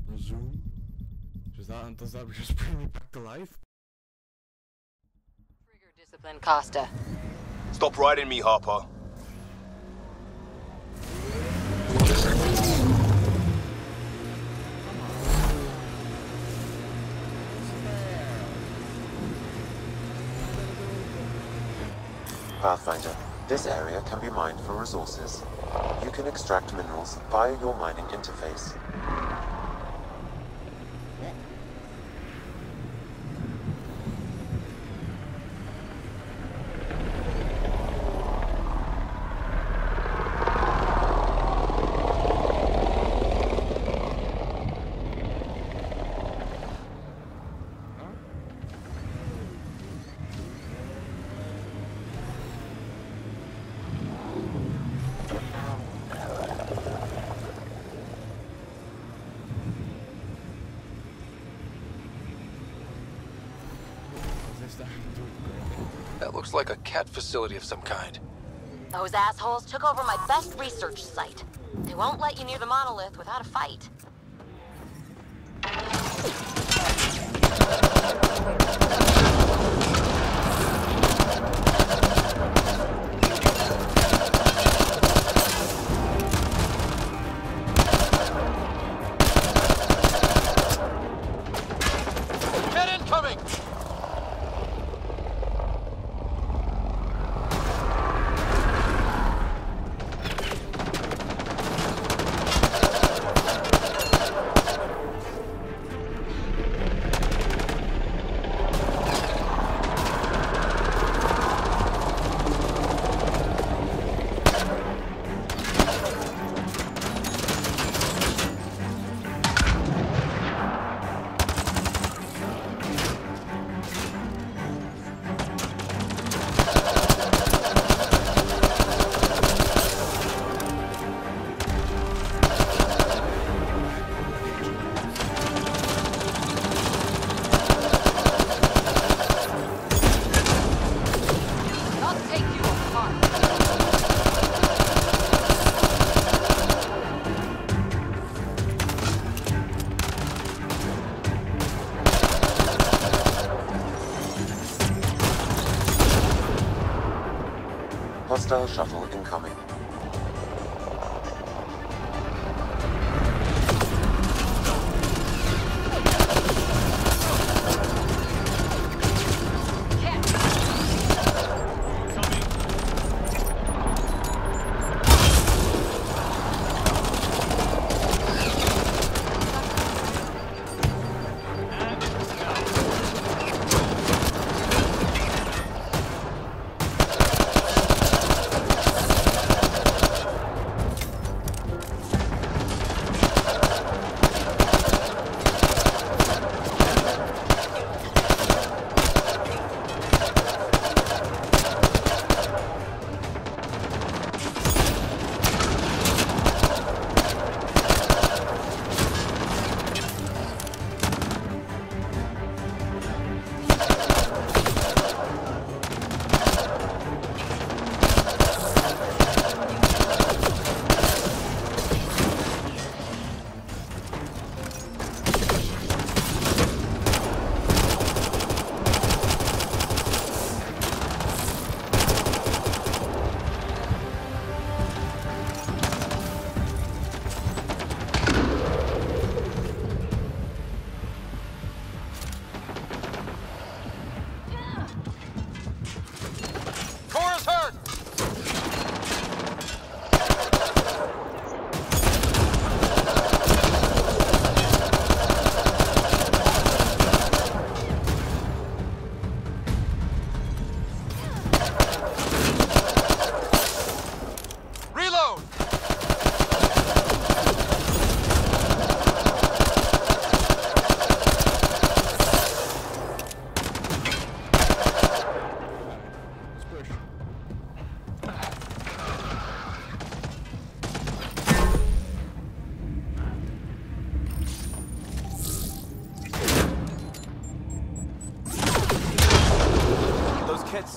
Resume? Does that just bring me back to life? Trigger discipline, Costa. Stop riding me, Harper. Pathfinder, this area can be mined for resources. You can extract minerals via your mining interface. That looks like a cat facility of some kind. Those assholes took over my best research site. They won't let you near the monolith without a fight. Get incoming! Hostile shuttle incoming.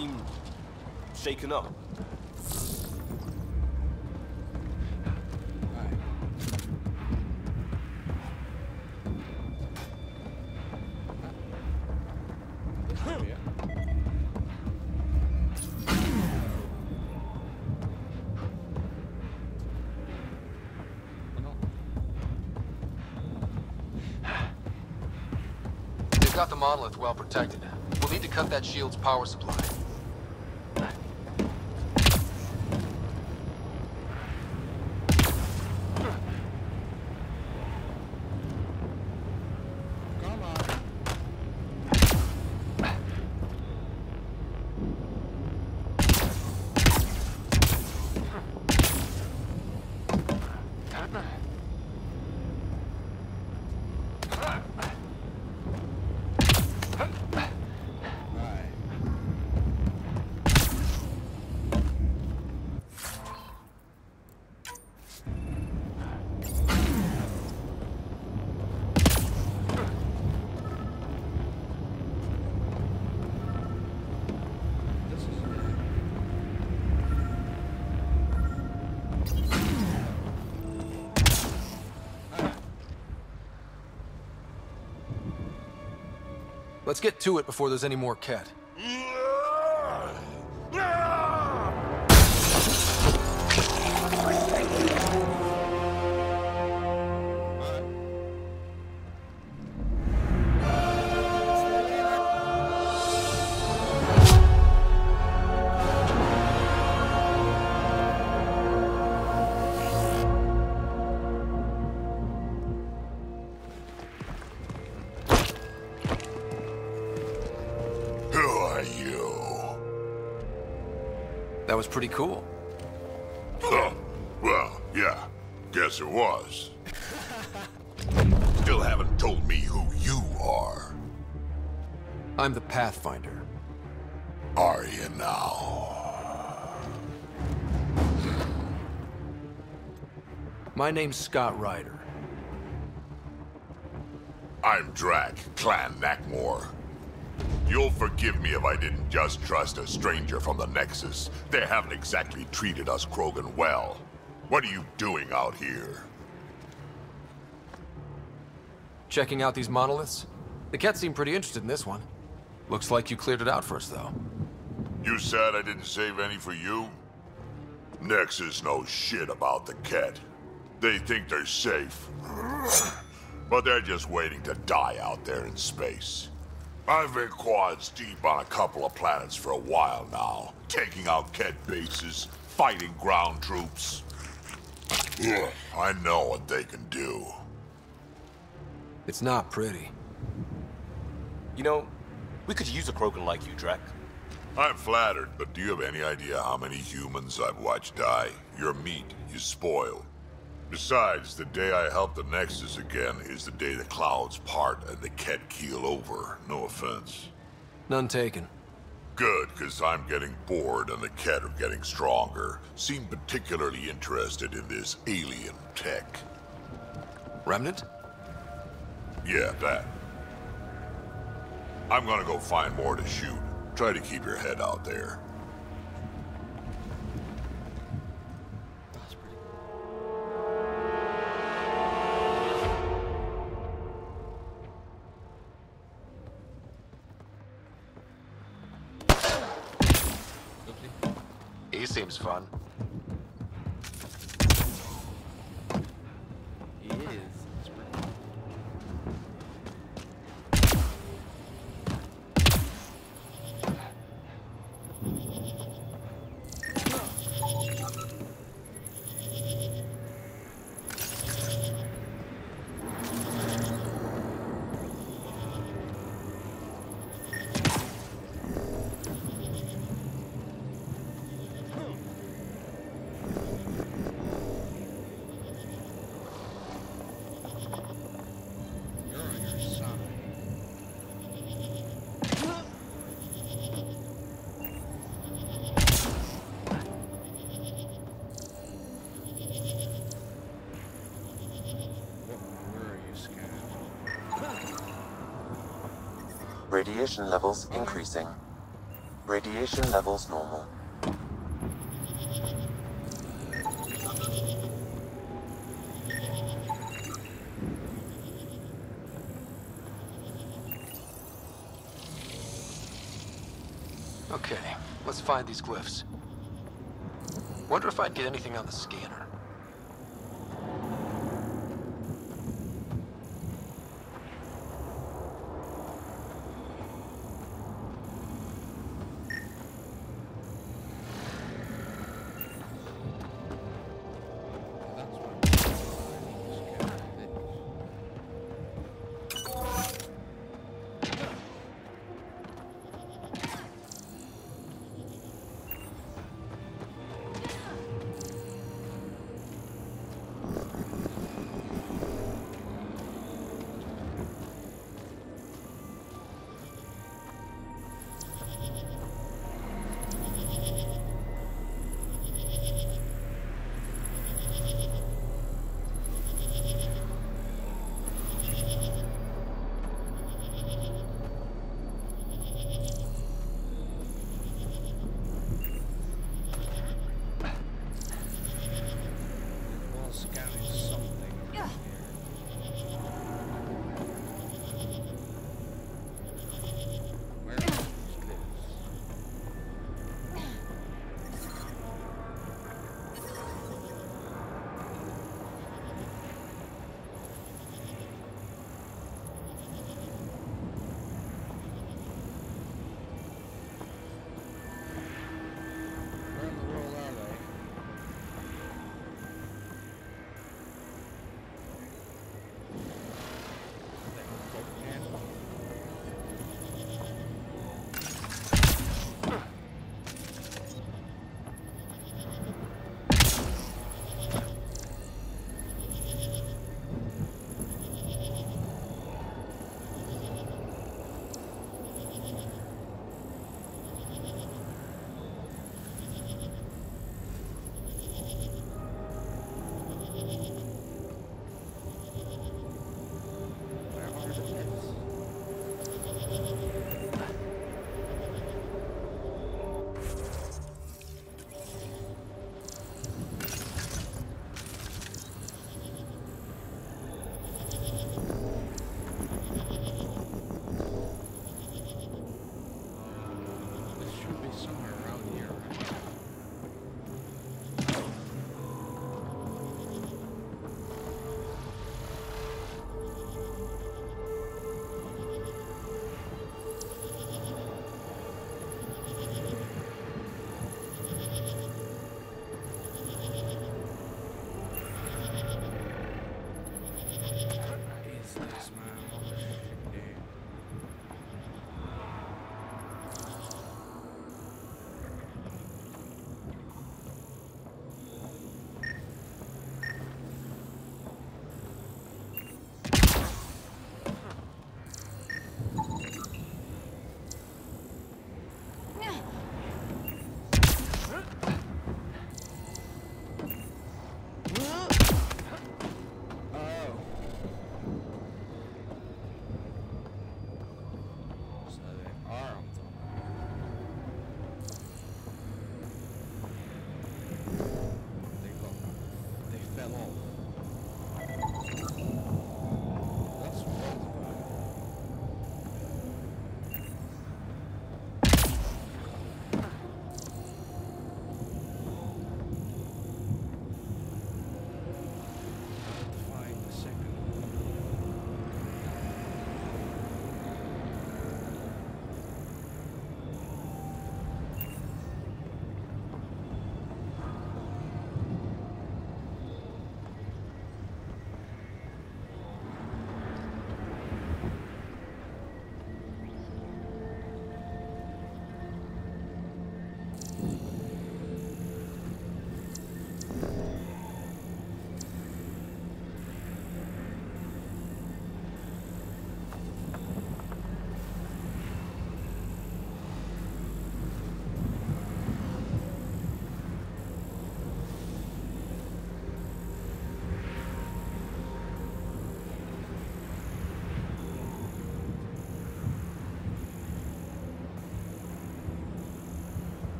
seem shaken up. They've got the monolith well protected. We'll need to cut that shield's power supply. Let's get to it before there's any more Ket. That was pretty cool. Huh. Well, yeah. Guess it was. Still haven't told me who you are. I'm the Pathfinder. Are you now? My name's Scott Ryder. I'm Drac, Clan Nakmor. You'll forgive me if I didn't just trust a stranger from the Nexus. They haven't exactly treated us Krogan well. What are you doing out here? Checking out these monoliths? The Ket seem pretty interested in this one. Looks like you cleared it out for us, though. You said I didn't save any for you? Nexus knows shit about the Ket. They think they're safe. But they're just waiting to die out there in space. I've been quads deep on a couple of planets for a while now, taking out Ket bases, fighting ground troops. Ugh, I know what they can do. It's not pretty. You know, we could use a Krogan like you, Drac. I'm flattered, but do you have any idea how many humans I've watched die? Your meat is spoiled. Besides, the day I help the Nexus again is the day the clouds part and the Ket keel over. No offense. None taken. Good, because I'm getting bored and the Ket are getting stronger. Seem particularly interested in this alien tech. Remnant? Yeah, that. I'm gonna go find more to shoot. Try to keep your head out there. He seems fun. He is. Radiation levels increasing. Radiation levels normal. Okay, let's find these glyphs. Wonder if I'd get anything on the scanner.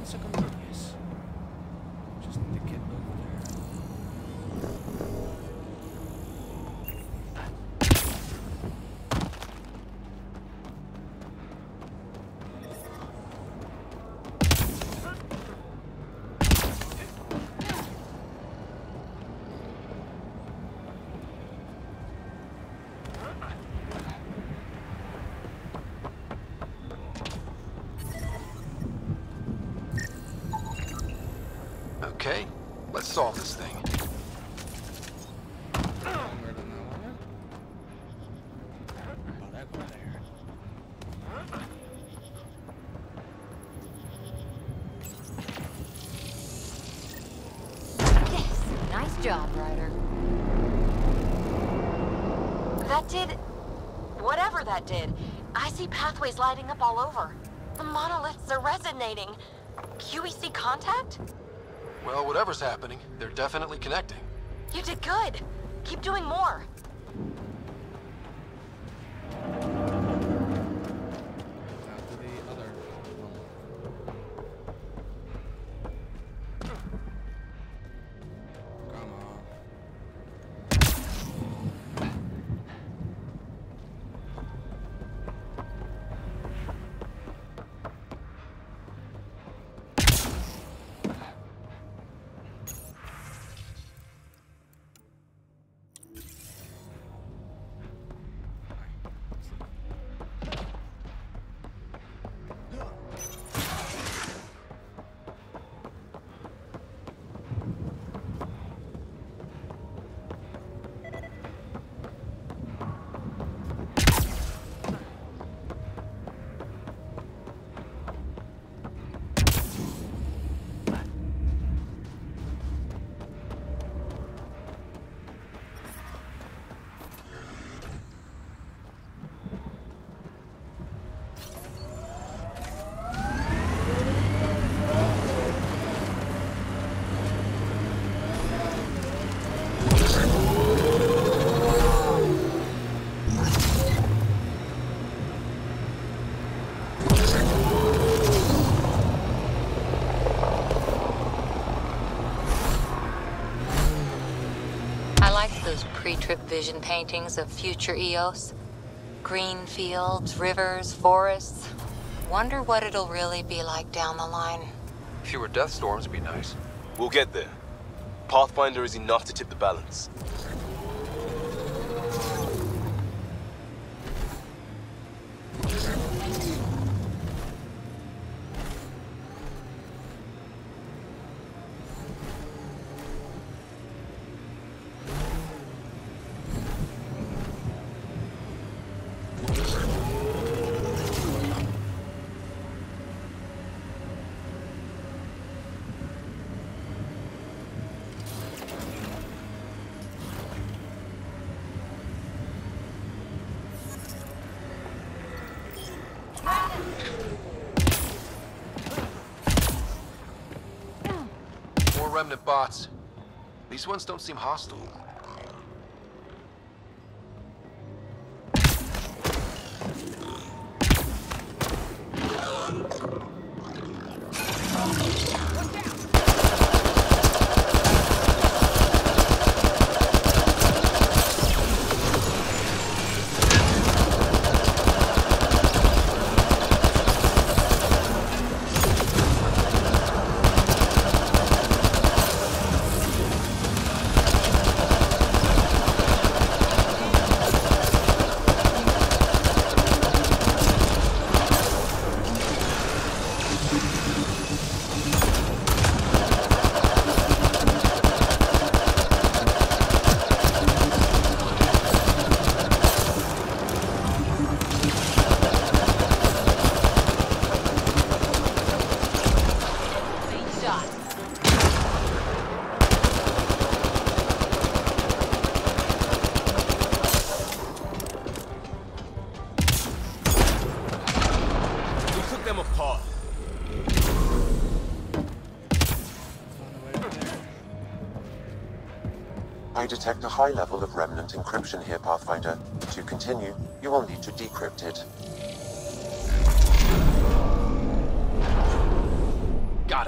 1 second, yes. Just need to get over there. Okay, let's solve this thing. Yes, nice job, Ryder. That did... whatever that did. I see pathways lighting up all over. The monoliths are resonating. QEC contact? Well, whatever's happening, they're definitely connecting. You did good. Keep doing more. Pre-trip vision paintings of future Eos. Green fields, rivers, forests. Wonder what it'll really be like down the line. Fewer death storms would be nice. We'll get there. Pathfinder is enough to tip the balance. More remnant bots. These ones don't seem hostile. I detect a high level of remnant encryption here, Pathfinder. To continue, you will need to decrypt it. Got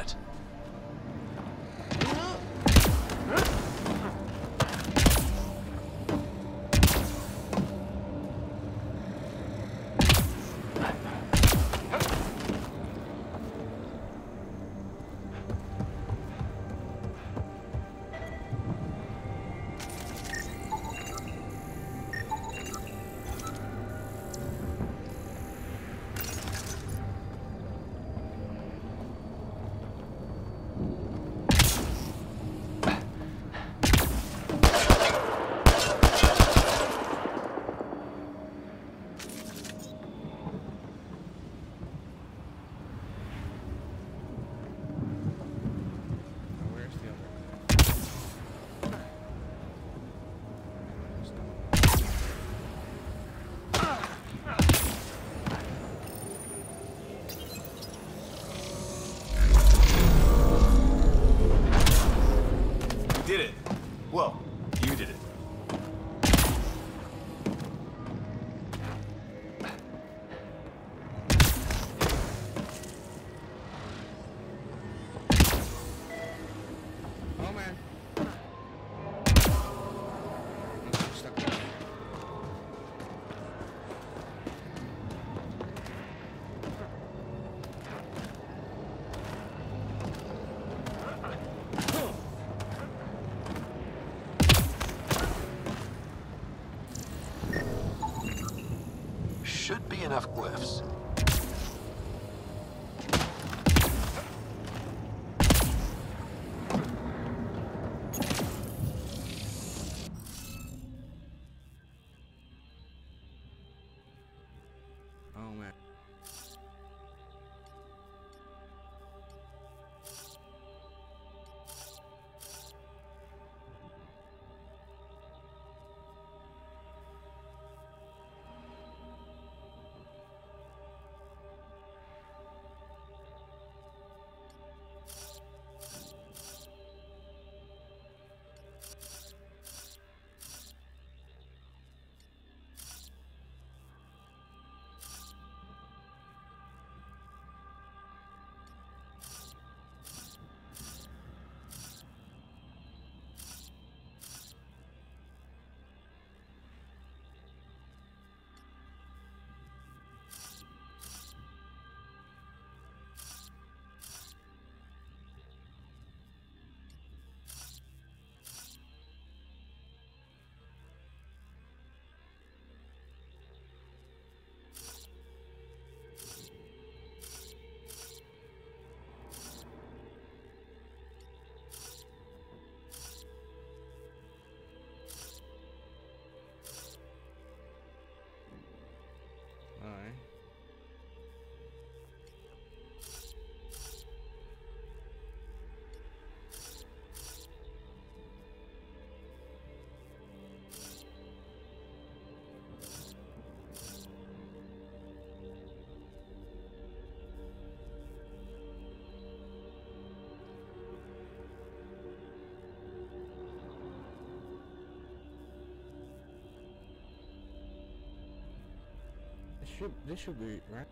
This should be right.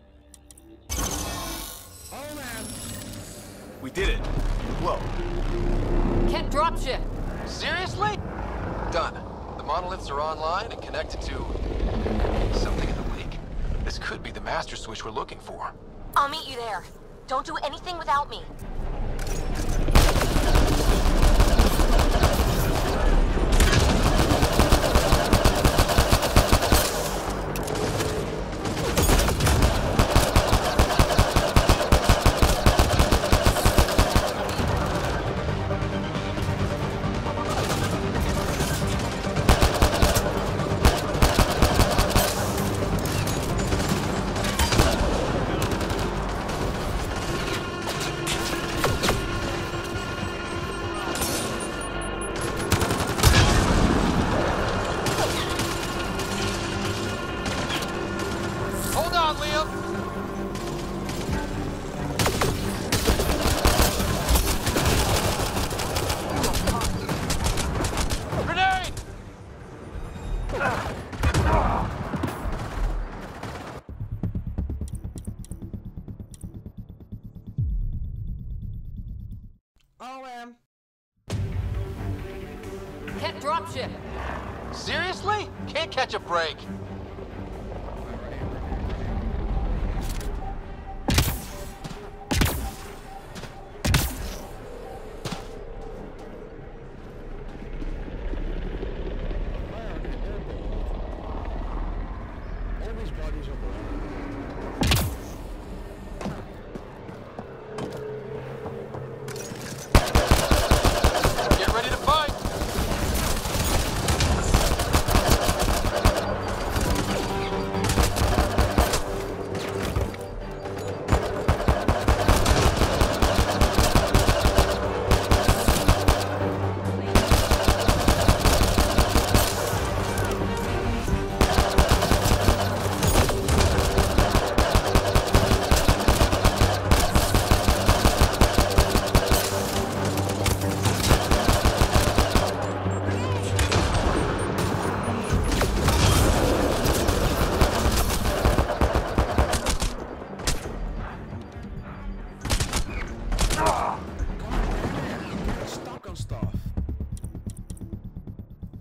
Oh man! We did it. Whoa. Can't dropship. Seriously? Done. The monoliths are online and connected to something in the wake. This could be the master switch we're looking for. I'll meet you there. Don't do anything without me. Can't dropship. Seriously? Can't catch a break.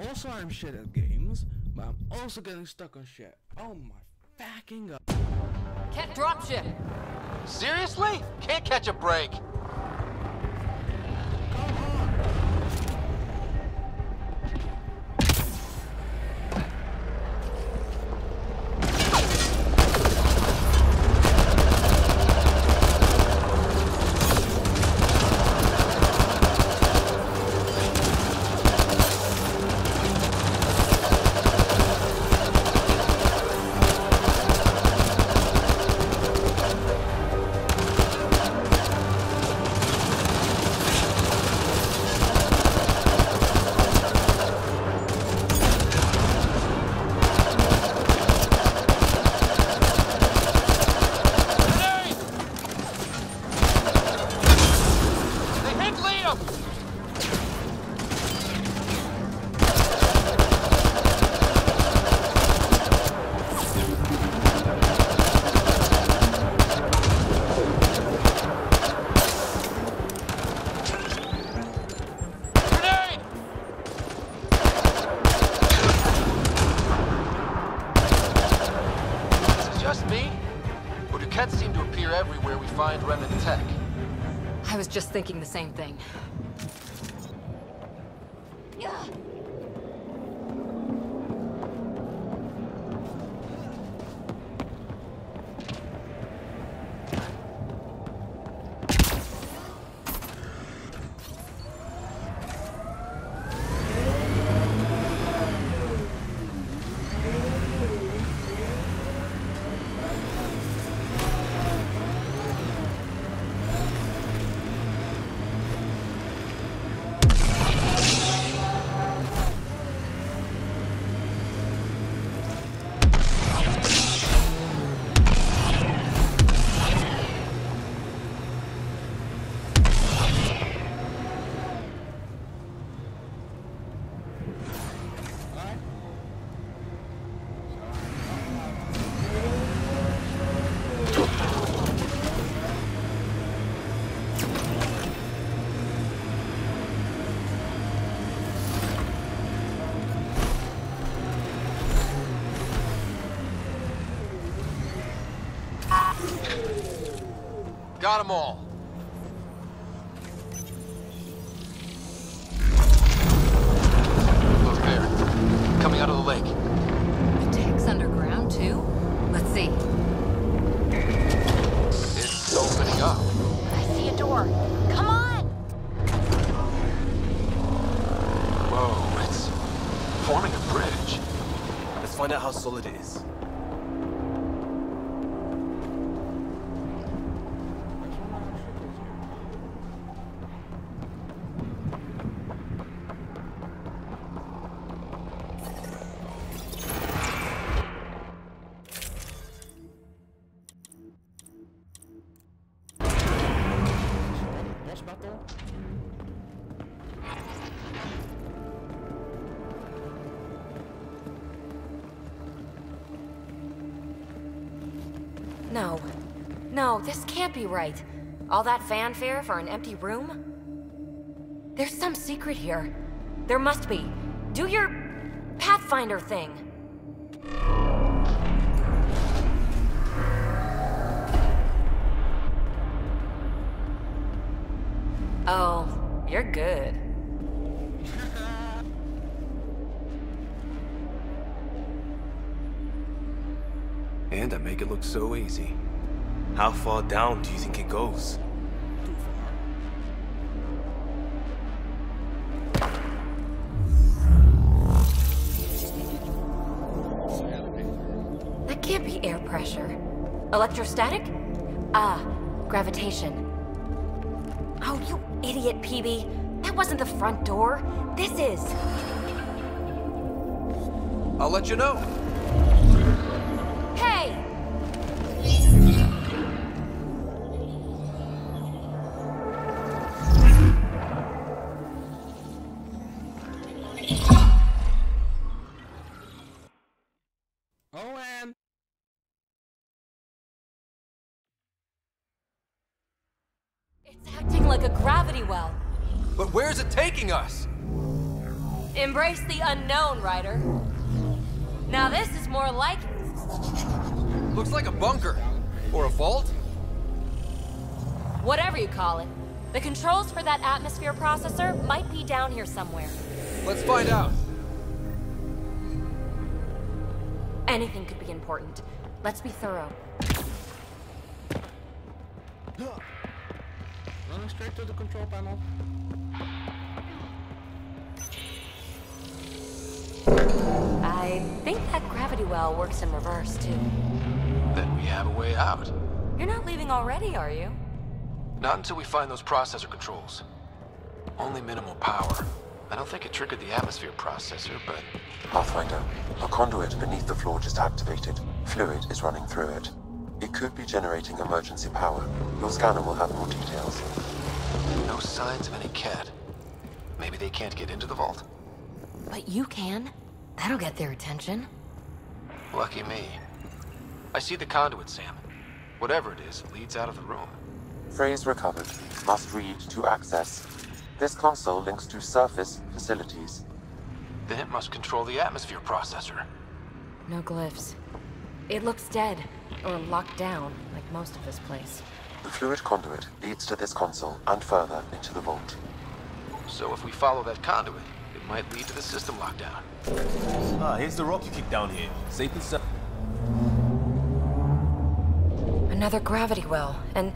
Also, I'm shit at games, but I'm also getting stuck on shit. Oh my fucking god. Can't dropship. Seriously? Can't catch a break. Everywhere we find remnant tech. I was just thinking the same thing. Got them all. Look there. Coming out of the lake. The tech's underground, too? Let's see. It's opening up. I see a door. Come on! Whoa, it's forming a bridge. Let's find out how solid it is. No. No, this can't be right. All that fanfare for an empty room? There's some secret here. There must be. Do your Pathfinder thing. Oh, you're good. And I make it look so easy. How far down do you think it goes? That can't be air pressure. Electrostatic? Ah, gravitation. Oh, you idiot, PB. That wasn't the front door. This is. I'll let you know. Hey! It's acting like a gravity well. But where's it taking us? Embrace the unknown, Ryder. Now this is more like it. Looks like a bunker. Or a vault? Whatever you call it. The controls for that atmosphere processor might be down here somewhere. Let's find out. Anything could be important. Let's be thorough. Running straight to the control panel. I think that gravity well works in reverse, too. Then we have a way out. You're not leaving already, are you? Not until we find those processor controls. Only minimal power. I don't think it triggered the atmosphere processor, but... Pathfinder, a conduit beneath the floor just activated. Fluid is running through it. It could be generating emergency power. Your scanner will have more details. No signs of any cat. Maybe they can't get into the vault? But you can. That'll get their attention. Lucky me. I see the conduit, Sam. Whatever it is, it leads out of the room. Phrase recovered. Must read to access. This console links to surface facilities. Then it must control the atmosphere processor. No glyphs. It looks dead, or locked down, like most of this place. The fluid conduit leads to this console and further into the vault. So if we follow that conduit, it might lead to the system lockdown. Ah, here's the rock you kicked down here. Safe and sound. Another gravity well, and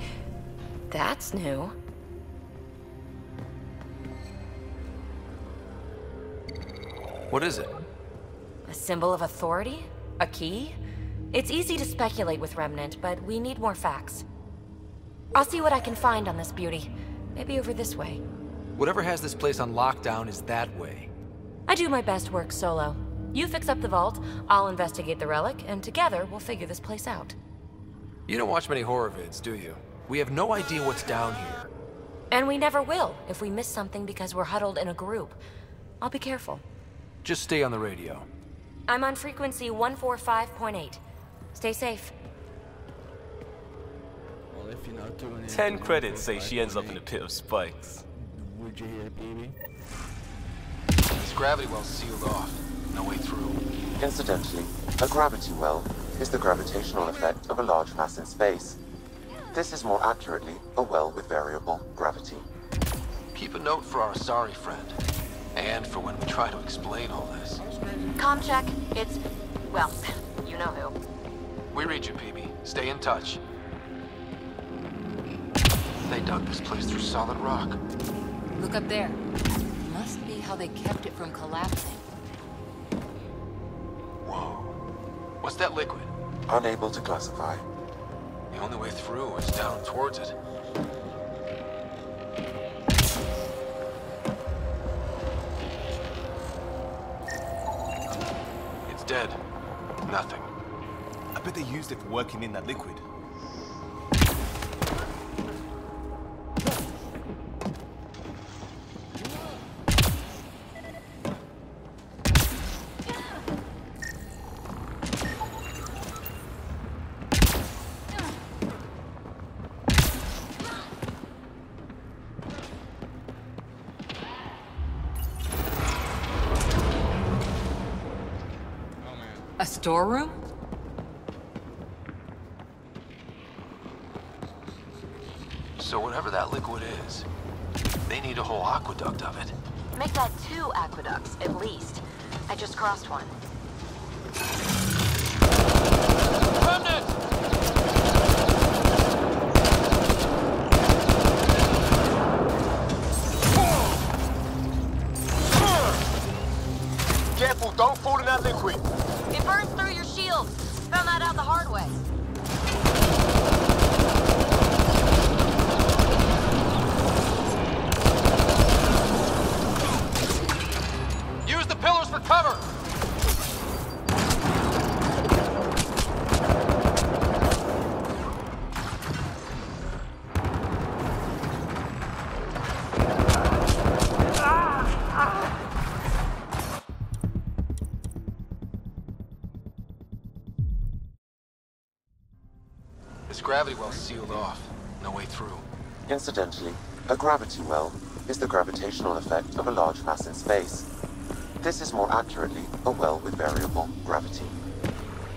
that's new. What is it? A symbol of authority? A key? It's easy to speculate with Remnant, but we need more facts. I'll see what I can find on this beauty. Maybe over this way. Whatever has this place on lockdown is that way. I do my best work solo. You fix up the vault, I'll investigate the relic, and together we'll figure this place out. You don't watch many horror vids, do you? We have no idea what's down here. And we never will if we miss something because we're huddled in a group. I'll be careful. Just stay on the radio. I'm on frequency 145.8. Stay safe. Well, if you know 10 credits say she ends up in a pit of spikes. Would you hear, baby? This gravity well's sealed off. No way through. Incidentally, a gravity well is the gravitational effect of a large mass in space. This is more accurately a well with variable gravity. Keep a note for our sorry friend. And for when we try to explain all this. Comm check. It's... well, you know who. We read you, PB. Stay in touch. They dug this place through solid rock. Look up there. Must be how they kept it from collapsing. Whoa. What's that liquid? Unable to classify. The only way through is down towards it. It's dead. Nothing. I bet they used it for working in that liquid. A storeroom? So whatever that liquid is, they need a whole aqueduct of it. Make that 2 aqueducts, at least. I just crossed one. Careful, don't fall in that liquid. It burns through your shields. Found that out the hard way. Use the pillars for cover! This gravity well's sealed off. No way through. Incidentally, a gravity well is the gravitational effect of a large mass in space. This is more accurately a well with variable gravity.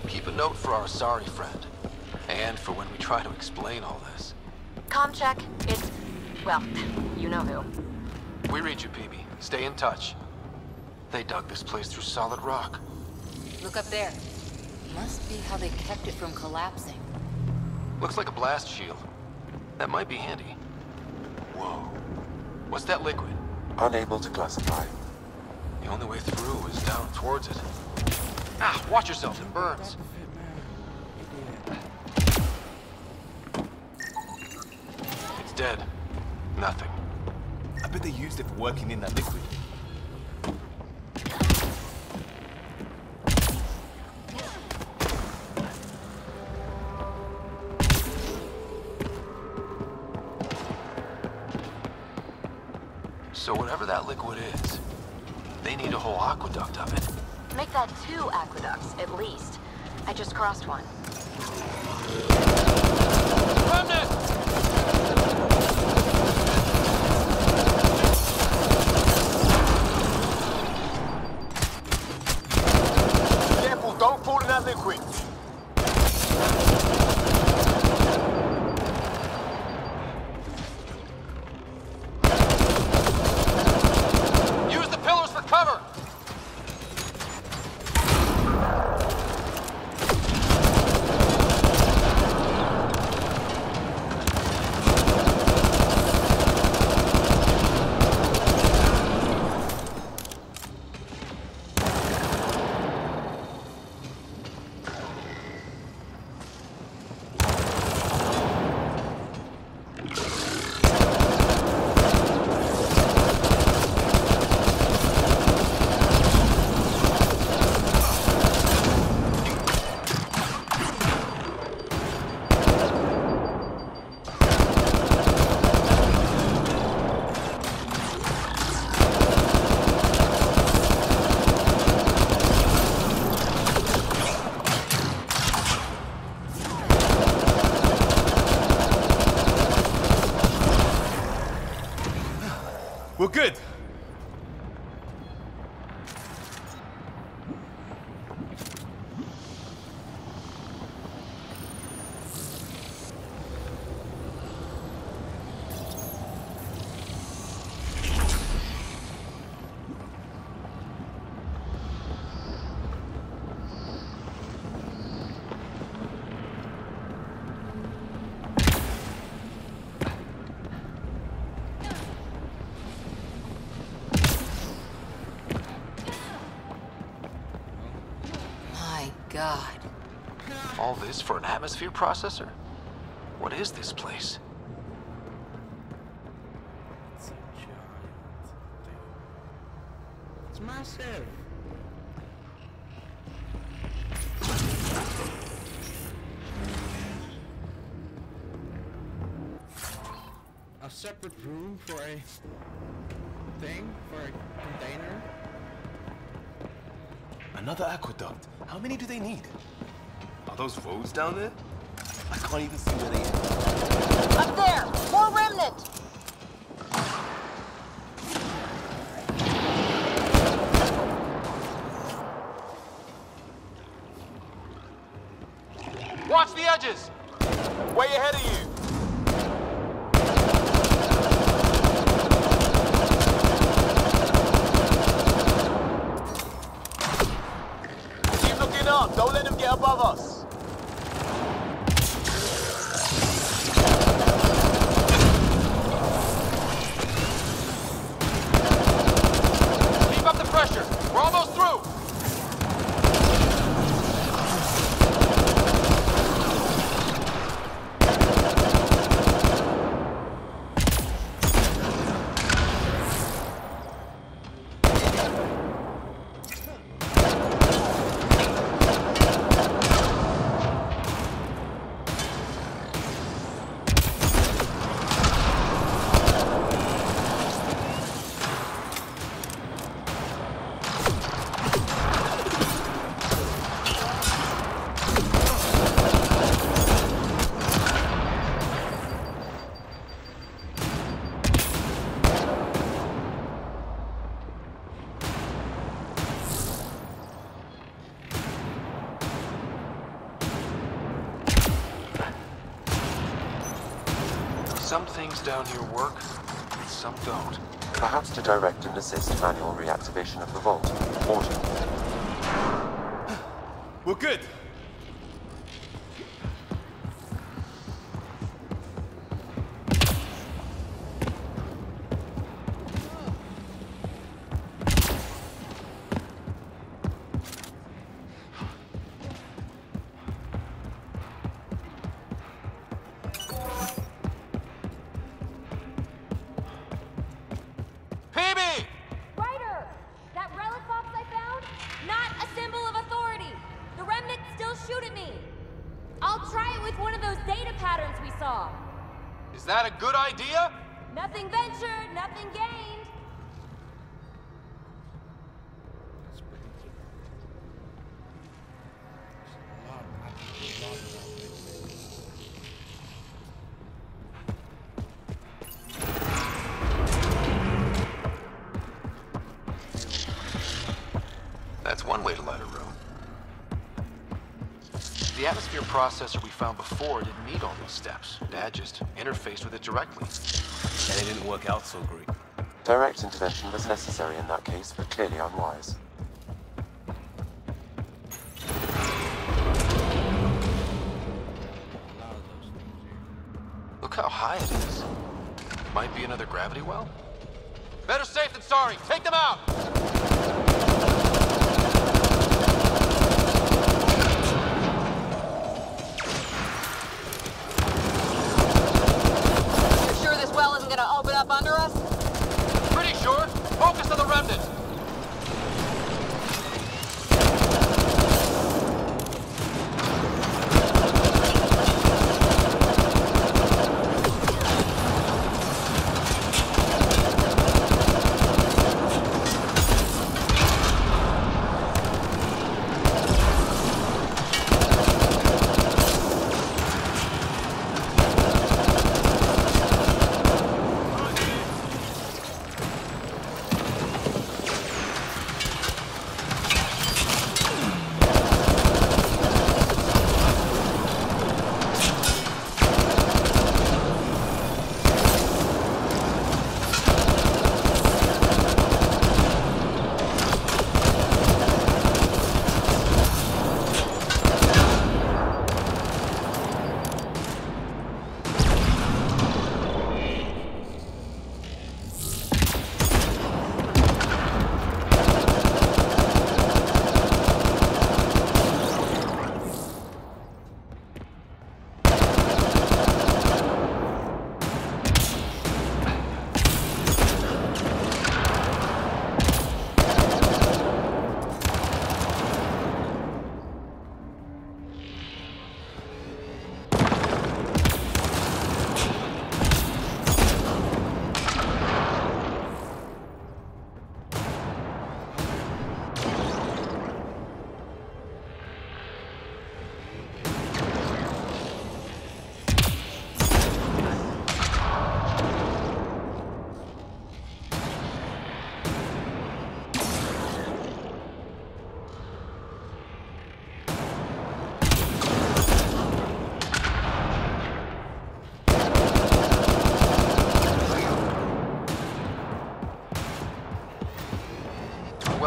Keep a note for our sorry friend. And for when we try to explain all this. Comm check. It's... well, you know who. We read you, PB. Stay in touch. They dug this place through solid rock. Look up there. Must be how they kept it from collapsing. Looks like a blast shield. That might be handy. Whoa. What's that liquid? Unable to classify. The only way through is down towards it. Ah, watch yourself, it burns. It's dead. Nothing. I bet they used it for working in that liquid. So whatever that liquid is, they need a whole aqueduct of it. Make that 2 aqueducts, at least. I just crossed one. Careful, don't fall in that liquid. Use the pillars for cover! We're good. All this for an atmosphere processor? What is this place? It's a giant thing. It's massive. A separate room for a thing? For a container? Another aqueduct. How many do they need? Are those roads down there? I can't even see where they are. Up there! More remnant! Watch the edges! Way ahead of you! Keep looking up! Don't let him get above us! Keep up the pressure! We're almost through! Some things down here work, and some don't. Perhaps to direct and assist manual reactivation of the vault. Order. We're good. Ryder! That relic box I found? Not a symbol of authority! The remnants still shoot at me! I'll try it with one of those data patterns we saw. Is that a good idea? Nothing ventured, nothing gained. That's pretty cool. There's a lot around it. That's one way to light a room. The atmosphere processor we found before didn't need all those steps. Dad just interfaced with it directly. And it didn't work out so great. Direct intervention was necessary in that case, but clearly unwise. Look how high it is. Might be another gravity well? Better safe than sorry. Take them out! You're sure this well isn't gonna open up under us? Pretty sure. Focus on the remnant.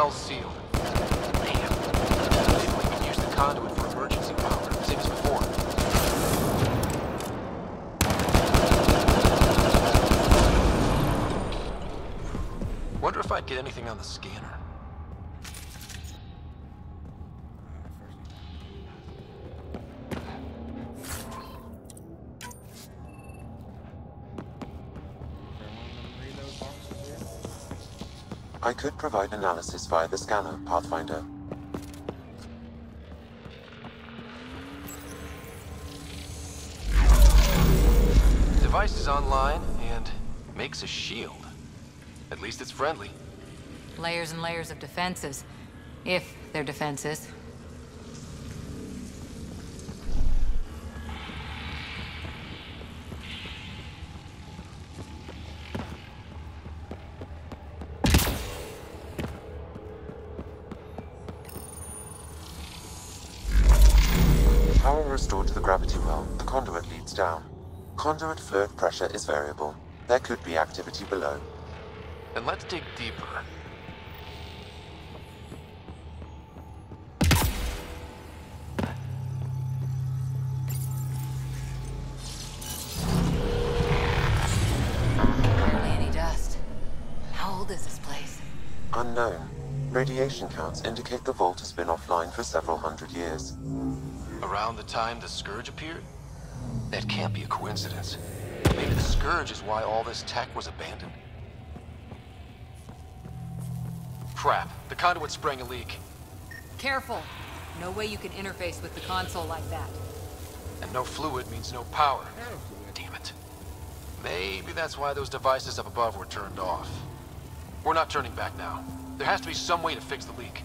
tunnel's sealed. Damn. Maybe we can use the conduit for emergency power, same as before. Wonder if I'd get anything on the scanner. I could provide analysis via the scanner, Pathfinder. Device is online and makes a shield. At least it's friendly. Layers and layers of defenses. If they're defenses. Power restored to the gravity well. The conduit leads down. Conduit fluid pressure is variable. There could be activity below. Then let's dig deeper. Barely any dust. How old is this place? Unknown. Radiation counts indicate the vault has been offline for several hundred years. Around the time the Scourge appeared? That can't be a coincidence. Maybe the Scourge is why all this tech was abandoned? Crap, the conduit sprang a leak. Careful. No way you can interface with the console like that. And no fluid means no power. Damn it. Maybe that's why those devices up above were turned off. We're not turning back now. There has to be some way to fix the leak.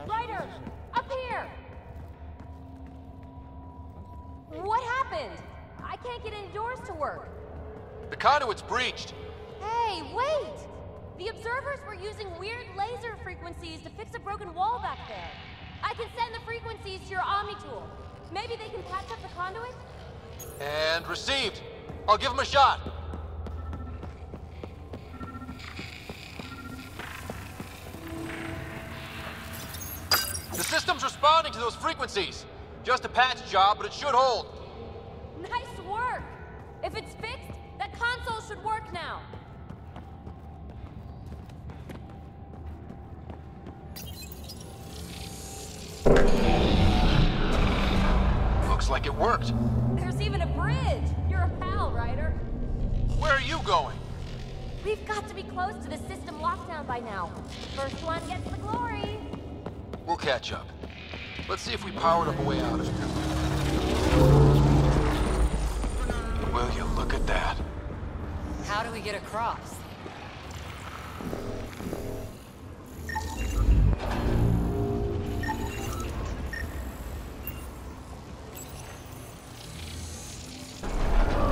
Ryder! Up here! What happened? I can't get any doors to work. The conduit's breached. Hey, wait! The observers were using weird laser frequencies to fix a broken wall back there. I can send the frequencies to your Omni tool. Maybe they can patch up the conduit? And received. I'll give him a shot. The system's responding to those frequencies. Just a patch job, but it should hold. Nice work! If it's fixed, that console should work now. Looks like it worked. There's even a bridge. You're a pal, Ryder. Where are you going? We've got to be close to the system lockdown by now. First one gets the glory. We'll catch up. Let's see if we powered up a way out of here. Will you look at that? How do we get across?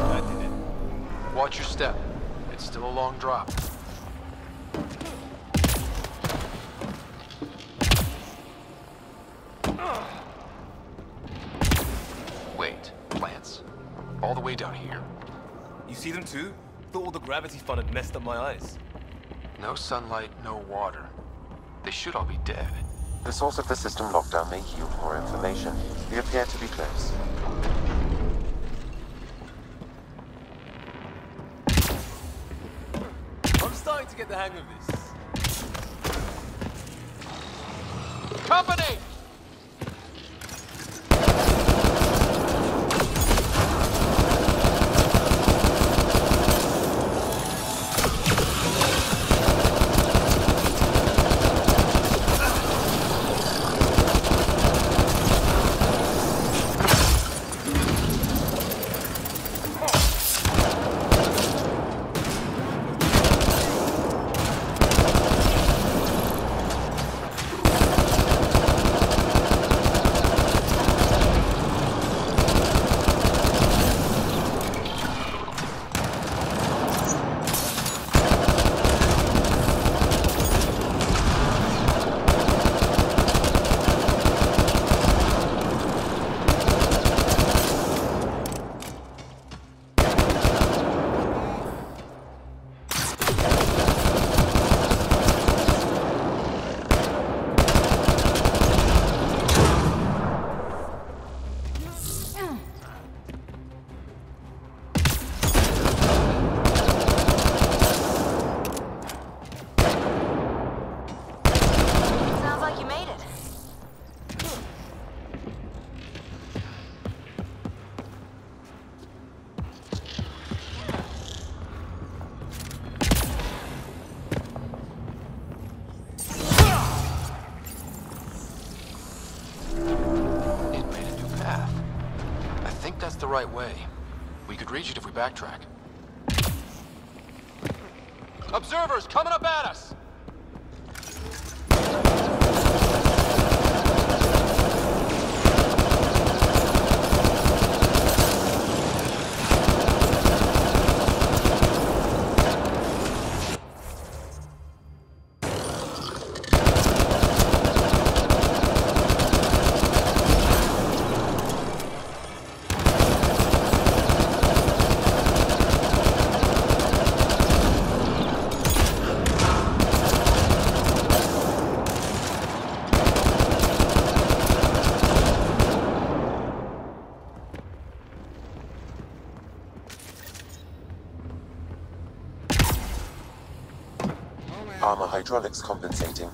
That did it. Watch your step. It's still a long drop. Wait, plants? All the way down here? You see them too? Thought all the gravity fun had messed up my eyes. No sunlight, no water. They should all be dead. The source of the system lockdown may yield more information. We appear to be close. I'm starting to get the hang of this. Company! right way. We could reach it if we backtrack. Observers coming up at us! Armor hydraulics compensating.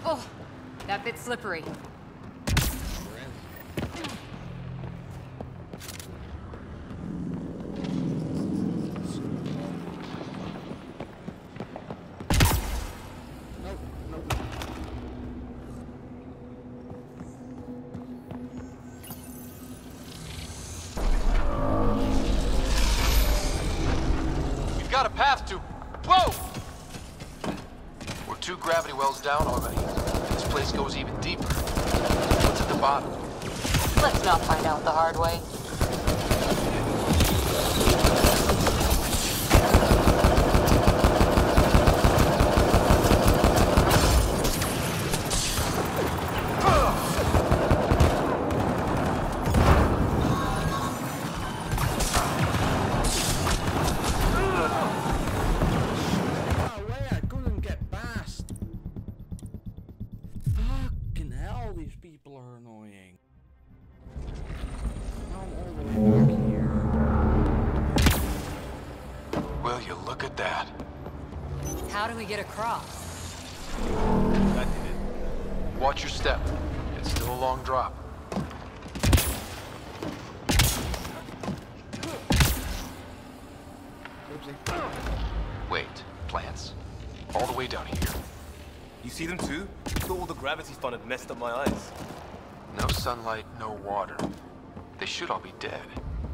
Oh, that bit's slippery. Got a path to... Whoa! We're 2 gravity wells down already. This place goes even deeper. What's at the bottom? Let's not find out the hard way. These people are annoying. Now I'm all the way back here. Will you look at that? How do we get across? That did it. Watch your step. It's still a long drop. Oopsie. Wait, plants? All the way down here. You see them too? I thought all the gravity fun had messed up my eyes. No sunlight, no water. They should all be dead.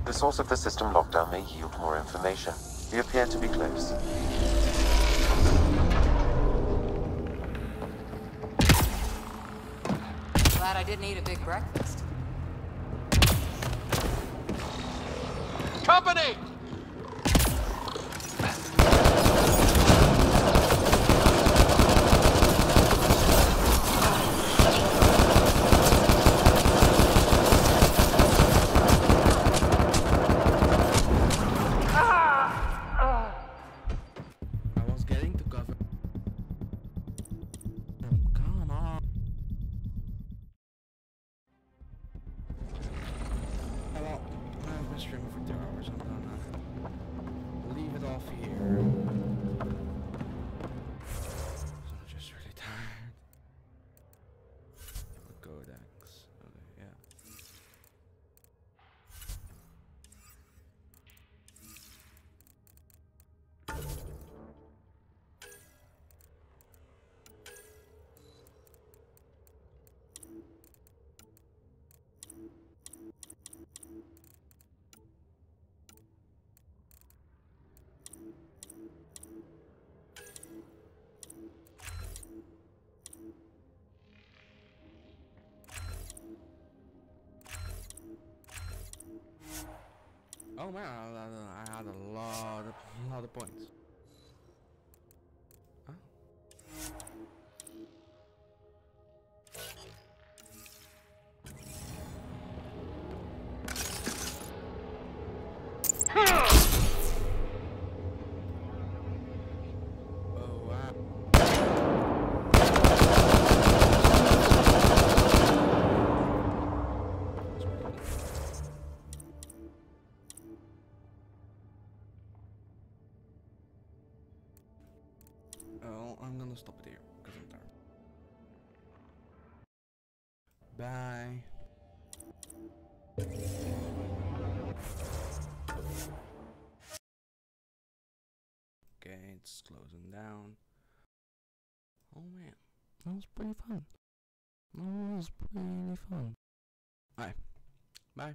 The source of the system lockdown may yield more information. We appear to be close. Glad I didn't eat a big breakfast. Company! Streaming for 2 hours. I'm gonna leave it off here. So I'm just really tired. Codex. Okay, yeah. Oh man, I had a lot of points. Huh? Oh wow. Oh, I'm gonna stop it here because I'm tired. Bye. Okay, it's closing down. Oh man, that was pretty fun. It was pretty fun. Alright, bye.